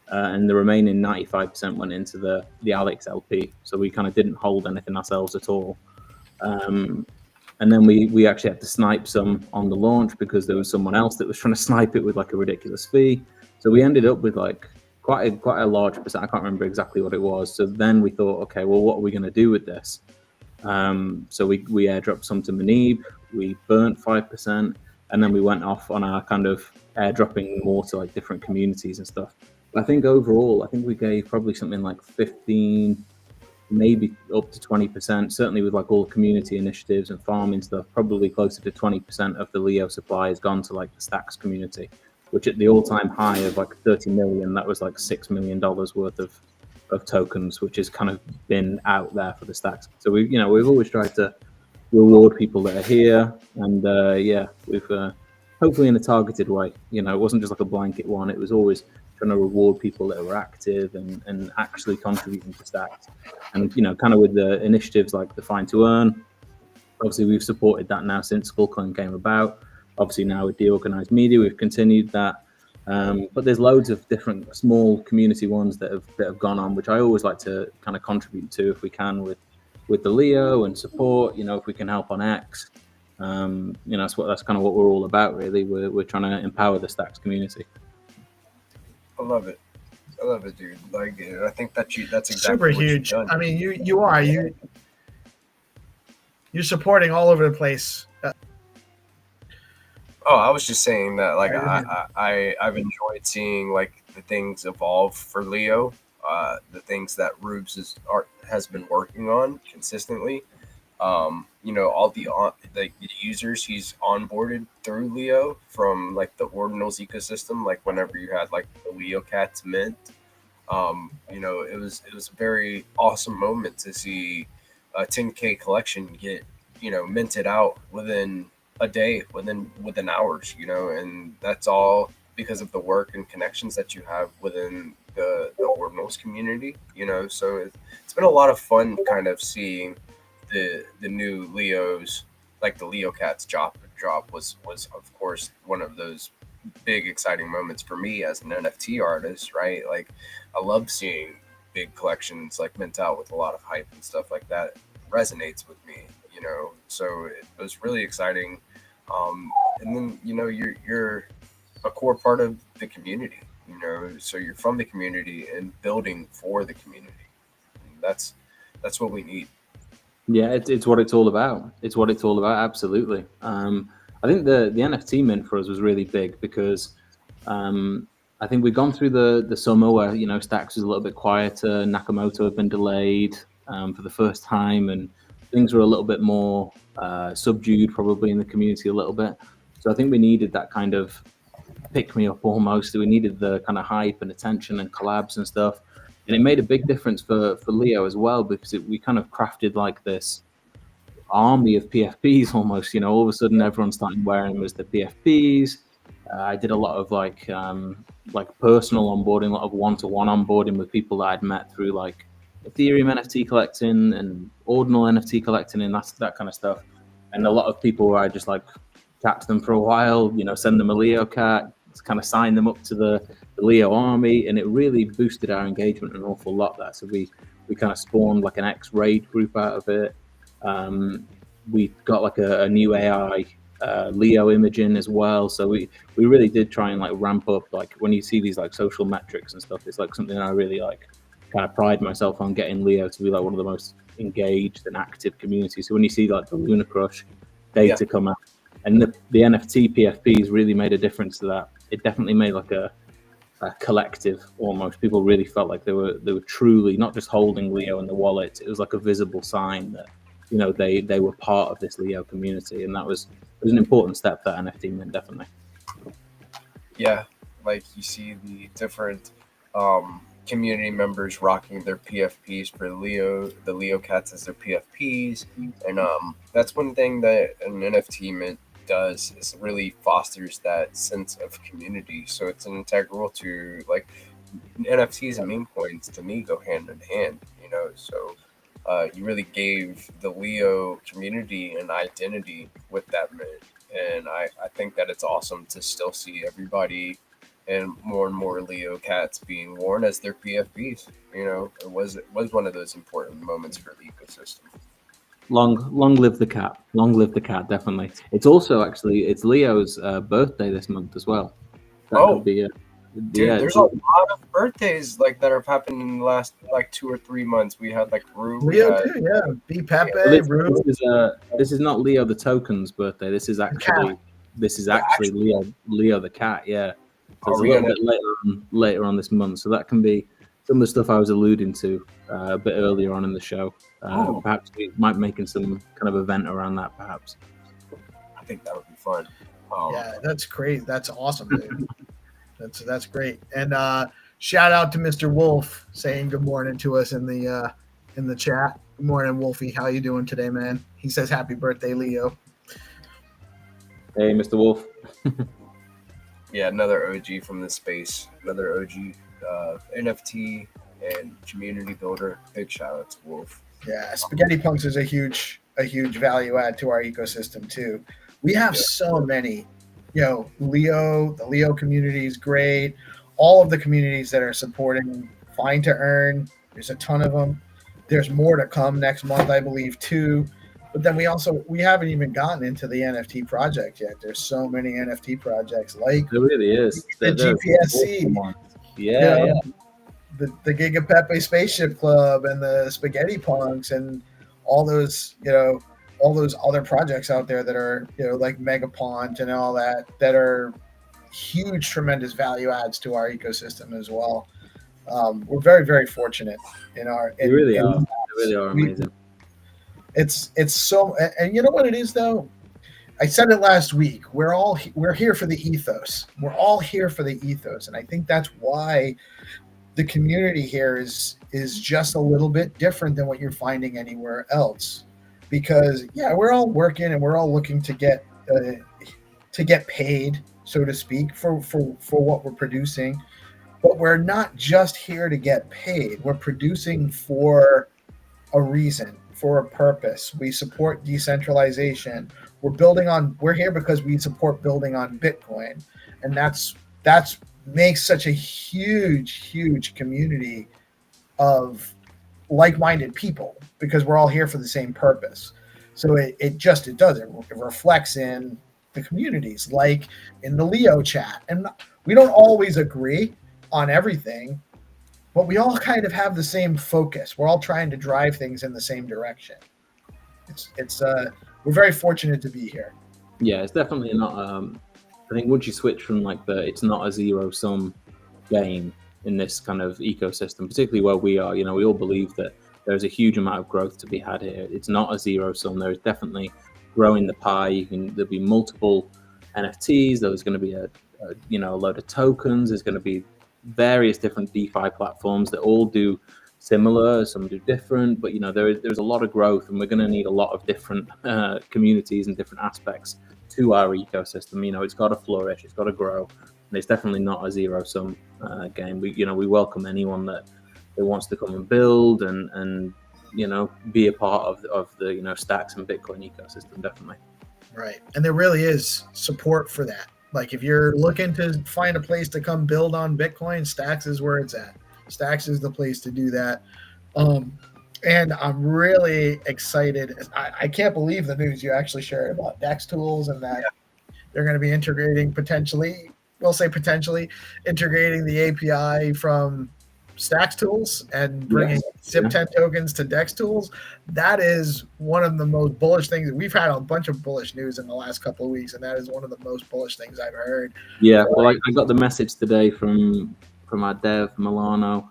and the remaining 95% went into the Alex LP. So we kind of didn't hold anything ourselves at all. And then we actually had to snipe some on the launch because there was someone else that was trying to snipe it with like a ridiculous fee. So we ended up with like quite a large percent. I can't remember exactly what it was. So then we thought, okay, well, what are we going to do with this? So we airdropped some to Manib. We burnt 5%, and then we went off on our kind of airdropping more to like different communities and stuff. But I think overall, we gave probably something like 15, maybe up to 20%. Certainly with like all the community initiatives and farming stuff, probably closer to 20% of the Leo supply has gone to like the Stacks community, which at the all-time high of like 30 million, that was like $6 million worth of tokens, which has kind of been out there for the Stacks. So we've always tried to reward people that are here, and we've hopefully in a targeted way. It wasn't just like a blanket one. It was always trying to reward people that were active and actually contributing to Stacks. And kind of with the initiatives like the Find2Earn, obviously we've supported that now since Skullcoin came about. Obviously now with DeOrganized Media, we've continued that. But there's loads of different small community ones that have gone on, which I always like to kind of contribute to if we can with the Leo and support. If we can help on X, that's kind of what we're all about, really. We're trying to empower the Stacks community. I love it, dude. Like, I think that's exactly super huge. I mean, you're supporting all over the place. Oh, I was just saying that, like, I've enjoyed seeing like the things evolve for Leo, the things that Rubes has been working on consistently. All the users he's onboarded through Leo from like the Ordinals ecosystem, like whenever you had like the Leo Cats mint, it was a very awesome moment to see a 10K collection get minted out within a day, within hours, and that's all because of the work and connections that you have within the Ordinals community, so it's been a lot of fun kind of seeing the new Leos, like the Leo Cats drop was of course one of those big exciting moments for me as an NFT artist, right? Like I love seeing big collections like mint out with a lot of hype and stuff like that. It resonates with me, so it was really exciting. And then you're a core part of the community, so you're from the community and building for the community. And that's what we need. Yeah, it's what it's all about. It's what it's all about. Absolutely. I think the NFT mint for us was really big because I think we've gone through the summer where Stacks was a little bit quieter. Nakamoto had been delayed for the first time, and things were a little bit more subdued probably in the community a little bit. So I think we needed that kind of pick me up almost. We needed the kind of hype and attention and collabs and stuff. And it made a big difference for Leo as well, because we kind of crafted like this army of PFPs almost. All of a sudden everyone started wearing them as the PFPs. I did a lot of like personal onboarding, a lot of one-to-one onboarding with people that I'd met through like Ethereum NFT collecting and Ordinal NFT collecting and that kind of stuff. And a lot of people where I just like chat to them for a while, send them a Leo cat, kind of sign them up to the Leo army, and it really boosted our engagement an awful lot there. So we kind of spawned like an X raid group out of it. We got like a new AI Leo imaging as well. So we really did try and like ramp up, like when you see these like social metrics and stuff, it's like something I really like kind of pride myself on, getting Leo to be like one of the most engaged and active communities. So when you see like the Lunar Crush data come out, and the NFT PFPs really made a difference to that. It definitely made like a collective almost. People really felt like they were truly not just holding Leo in the wallet. It was like a visible sign that, you know, they were part of this Leo community, and it was an important step that NFT meant, definitely. Yeah, like you see the different community members rocking their PFPs for Leo, the Leo cats as their PFPs, and that's one thing that an NFT mint does, is really fosters that sense of community. So it's an integral to, like, NFTs and meme coins to me go hand in hand, you know. So you really gave the Leo community an identity with that mint, and I think that it's awesome to still see everybody and more Leo cats being worn as their PFPs. You know, it was one of those important moments for the ecosystem. Long live the cat. Long live the cat, definitely. It's also actually, it's Leo's birthday this month as well. That could be dude, there's a lot of birthdays like that have happened in the last like 2 or 3 months. We had like Rue. Leo too, yeah. B Pepe, Rue. This is not Leo the token's birthday. This is actually Leo the cat. Yeah. So it's a little bit later on this month. So that can be some of the stuff I was alluding to a bit earlier on in the show. Perhaps we might making some kind of event around that. Perhaps. I think that would be fun. Yeah, that's great. That's awesome, dude. That's great. And shout out to Mr. Wolf saying good morning to us in the chat. Good morning, Wolfie. How you doing today, man? He says happy birthday, Leo. Hey, Mr. Wolf. Yeah, another OG from this space. Another OG NFT and community builder. Big shout out to Wolf. Yeah, Spaghetti Punks is a huge value add to our ecosystem too. We have so many. You know, the Leo community is great. All of the communities that are supporting Find2Earn, there's a ton of them. There's more to come next month, I believe, too. But then we haven't even gotten into the NFT project yet. There's so many NFT projects, like there really is the GPSC, the Giga Pepe Spaceship Club, and the Spaghetti Punks, and all those, you know, all those other projects out there that are, you know, like Megapont and all that are huge, tremendous value adds to our ecosystem as well. We're very, very fortunate in our. They really are amazing. It's so, and you know what it is though. I said it last week. We're here for the ethos. We're all here for the ethos, and I think that's why the community here is just a little bit different than what you're finding anywhere else. Because we're all working and we're all looking to get paid, so to speak, for what we're producing. But we're not just here to get paid. We're producing for a reason, for a purpose. We support decentralization. We're here because we support building on Bitcoin, and that's makes such a huge community of like-minded people, because we're all here for the same purpose. So it reflects in the communities, like in the Leo chat. And we don't always agree on everything, but we all kind of have the same focus. We're all trying to drive things in the same direction. We're very fortunate to be here. Yeah, it's definitely not. I think once you switch from like it's not a zero-sum game in this kind of ecosystem, particularly where we are, you know, we all believe that there's a huge amount of growth to be had here. It's not a zero-sum. There's definitely growing the pie. There'll be multiple NFTs. There's going to be a load of tokens. There's going to be various different DeFi platforms that all do similar, some do different, but you know, there's a lot of growth, and we're going to need a lot of different communities and different aspects to our ecosystem. You know, it's got to flourish, it's got to grow, and it's definitely not a zero-sum game. We welcome anyone that wants to come and build and you know, be a part of the, you know, Stacks and Bitcoin ecosystem, definitely. Right, and there really is support for that. Like if you're looking to find a place to come build on Bitcoin, Stacks is where it's at. Stacks is the place to do that. And I'm really excited. I can't believe the news you actually shared about DEX tools and that they're going to be integrating potentially, we'll say potentially, integrating the API from Stacks tools and bringing SIP10 tokens to DEX tools. That is one of the most bullish things. We've had a bunch of bullish news in the last couple of weeks, and that is one of the most bullish things I've heard. Yeah, well, I got the message today from our dev, Milano.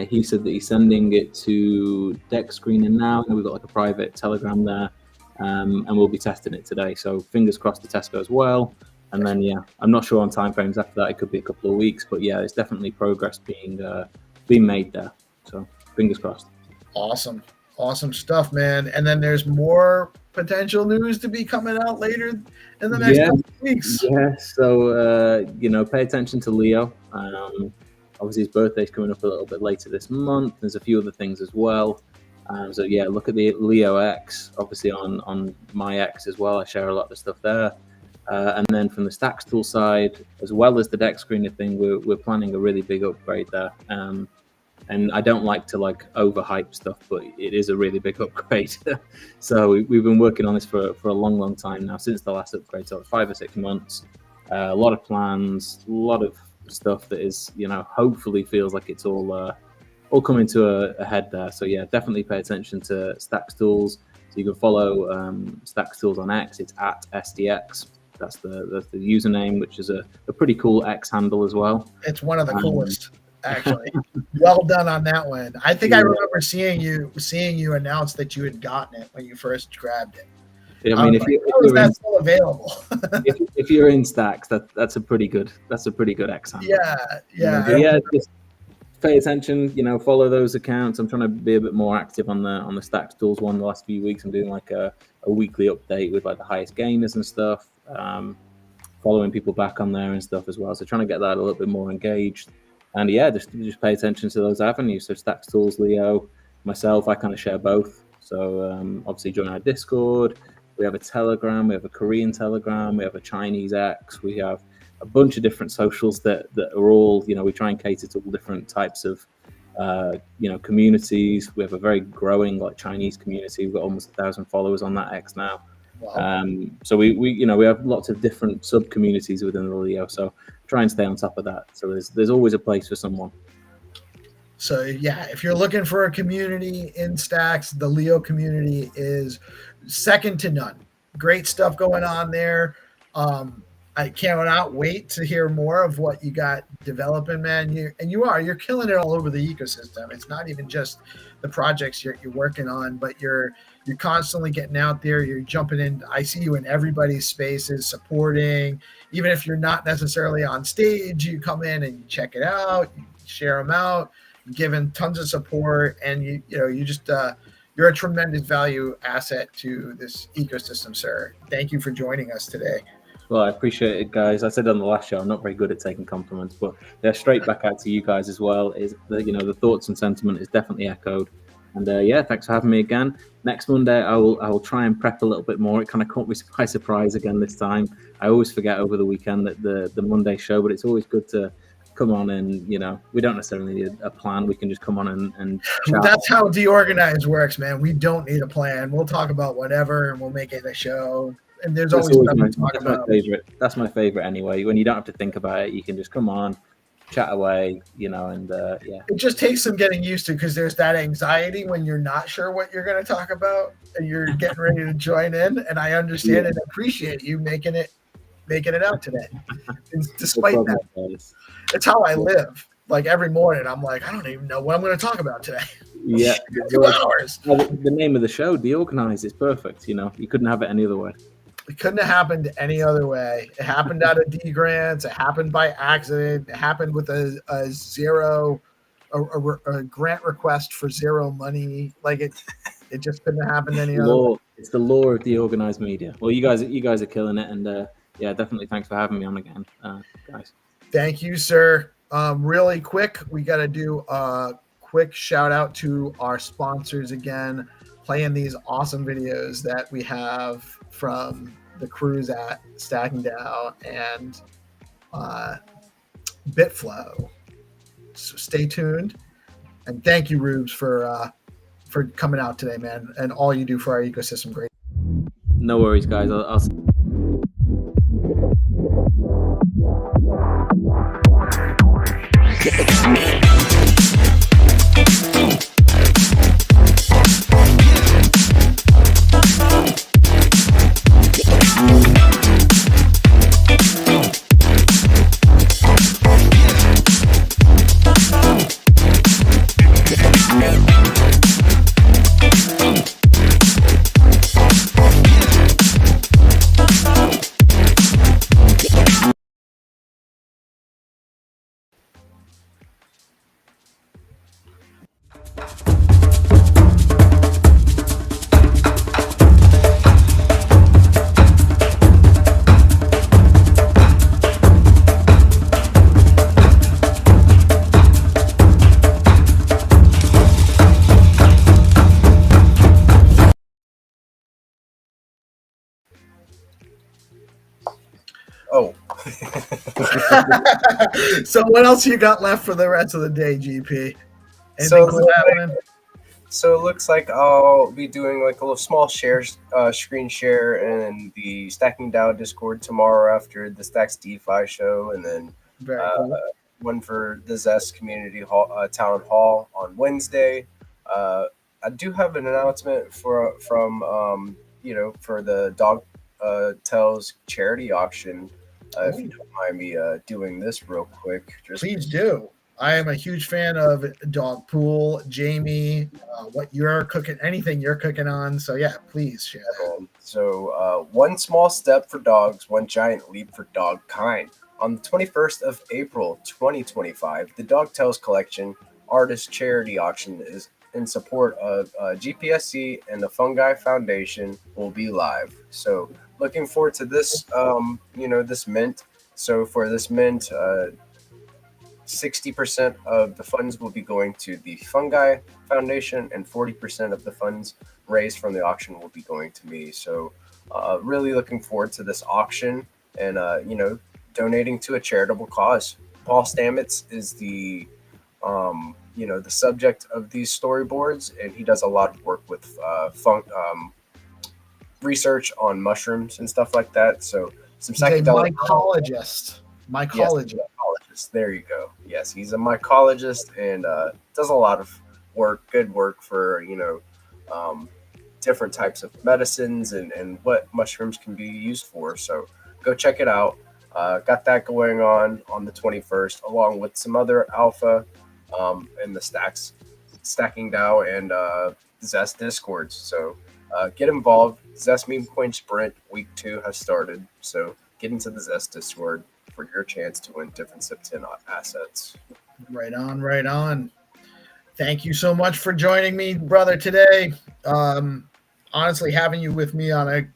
He said that he's sending it to DEX Screener now, and we've got like a private Telegram there, and we'll be testing it today. So fingers crossed the test goes well. And then, yeah, I'm not sure on timeframes after that. It could be a couple of weeks, but yeah, it's definitely progress being made there. So fingers crossed. Awesome stuff, man. And then there's more potential news to be coming out later in the next couple of weeks. Yeah, so, pay attention to Leo. Obviously, his birthday's coming up a little bit later this month. There's a few other things as well. So, yeah, look at the Leo X, obviously on my X as well. I share a lot of the stuff there. And then from the Stacks tool side, as well as the DEX screener thing, we're planning a really big upgrade there. And I don't like to overhype stuff, but it is a really big upgrade. So we've been working on this for a long time now, since the last upgrade, so 5 or 6 months. A lot of plans, a lot of stuff that is, hopefully feels like it's all coming to a head there. So yeah, definitely pay attention to Stacks tools. So you can follow Stacks tools on X. It's at SDX. That's the username, which is a pretty cool X handle as well. It's one of the coolest, actually. Well done on that one. I think I remember seeing you announce that you had gotten it when you first grabbed it. I mean, that's still available. if you're in Stacks, that's a pretty good X handle. Yeah. Just pay attention. Follow those accounts. I'm trying to be a bit more active on the Stacks tools one the last few weeks. I'm doing a weekly update with the highest gainers and stuff. Following people back on there and stuff as well. So trying to get that a little bit more engaged. And yeah, just pay attention to those avenues. So Stacks tools, Leo, myself, I kind of share both. So obviously join our Discord. We have a Telegram, we have a Korean Telegram, we have a Chinese X, we have a bunch of different socials that are all, we try and cater to all different types of, communities. We have a very growing Chinese community. We've got almost 1,000 followers on that X now. Wow. So we have lots of different sub communities within the Leo. So try and stay on top of that. So there's always a place for someone. So yeah, if you're looking for a community in Stacks, the Leo community is second to none. Great stuff going on there. I cannot wait to hear more of what you got developing, man. You're killing it all over the ecosystem. It's not even just the projects you're working on, but you're constantly getting out there. You're jumping in. I see you in everybody's spaces, supporting. Even if you're not necessarily on stage, you come in and you check it out, you share them out, giving tons of support, and you're a tremendous value asset to this ecosystem, sir. Thank you for joining us today. Well, I appreciate it, guys. I said on the last show, I'm not very good at taking compliments, but they're straight back out to you guys as well. The thoughts and sentiment is definitely echoed. And thanks for having me again. Next Monday, I will try and prep a little bit more. It kind of caught me by surprise again this time. I always forget over the weekend that the Monday show, but it's always good to come on and, we don't necessarily need a plan. We can just come on and chat. That's how DeOrganized works, man. We don't need a plan. We'll talk about whatever and we'll make it a show. And there's always stuff to talk about. That's my favorite anyway. When you don't have to think about it, you can just come on, chat away, and yeah. It just takes some getting used to, because there's that anxiety when you're not sure what you're going to talk about and you're getting ready to join in. And I understand and appreciate you making it out today. Despite that, it's how I live. Every morning, I'm like, I don't even know what I'm going to talk about today. Yeah, 2 hours. The name of the show, DeOrganized, is perfect. You couldn't have it any other way. It couldn't have happened any other way. It happened out of D grants. It happened by accident. It happened with a grant request for zero money. It just couldn't have happened any other way. It's the law of the organized media. Well, you guys are killing it, and definitely thanks for having me on again, guys. Thank you, sir. Really quick, we got to do a quick shout out to our sponsors again, playing these awesome videos that we have from the crews at StackingDAO and Bitflow. So stay tuned, and thank you, Rubes, for for coming out today, man, and all you do for our ecosystem. Great. No worries, guys. I'll Oh. So what else you got left for the rest of the day, GP? So Anything cool happening? So it looks like I'll be doing like a little small screen share in the StackingDAO Discord tomorrow after the Stacks DeFi show, and then Very cool. one for the Zest Community Hall, Town Hall on Wednesday. I do have an announcement from for the Dog Tells charity auction. If you don't mind me doing this real quick, Please do. I am a huge fan of Dog Pool, Jamie, what you're cooking, anything you're cooking on. So yeah, please share that. So one small step for dogs, one giant leap for dog kind. On the 21st of April, 2025, the Dog Tales Collection Artist Charity Auction is in support of GPSC and the Fungi Foundation will be live. So looking forward to this, this mint. So for this mint, 60% of the funds will be going to the Fungi Foundation, and 40% of the funds raised from the auction will be going to me. So really looking forward to this auction and, donating to a charitable cause. Paul Stamets is the subject of these storyboards, and he does a lot of work with research on mushrooms and stuff like that. So some psychedelic mycologist. Yes, mycologist. There you go. Yes, he's a mycologist and does a lot of good work for different types of medicines and what mushrooms can be used for. So go check it out. Got that going on the 21st, along with some other alpha in the StackingDAO and Zest Discords. So get involved. Zest Meme Coin Sprint Week 2 has started. So get into the Zest Discord for your chance to win different SIP10 assets. Right on, right on. Thank you so much for joining me, brother, today. Honestly, having you with me on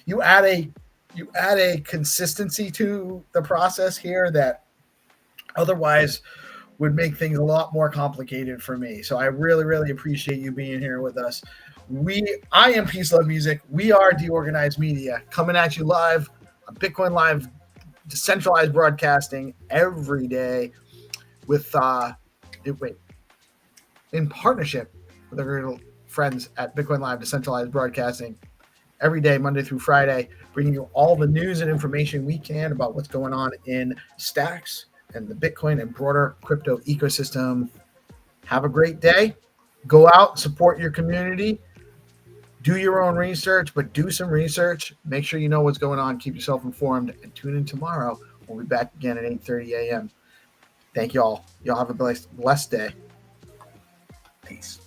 you add a consistency to the process here that otherwise would make things a lot more complicated for me. So I really, really appreciate you being here with us. I am PeaceLoveMusic. We are DeOrganized Media, coming at you live on BitcoinLive, Decentralized broadcasting every day with in partnership with our friends at BitcoinLive, Decentralized broadcasting every day, Monday through Friday, bringing you all the news and information we can about what's going on in Stacks and the Bitcoin and broader crypto ecosystem. Have a great day. Go out, support your community. Do your own research, but do some research. Make sure you know what's going on. Keep yourself informed, and tune in tomorrow. We'll be back again at 8:30 a.m. Thank you all. Y'all have a blessed day. Peace.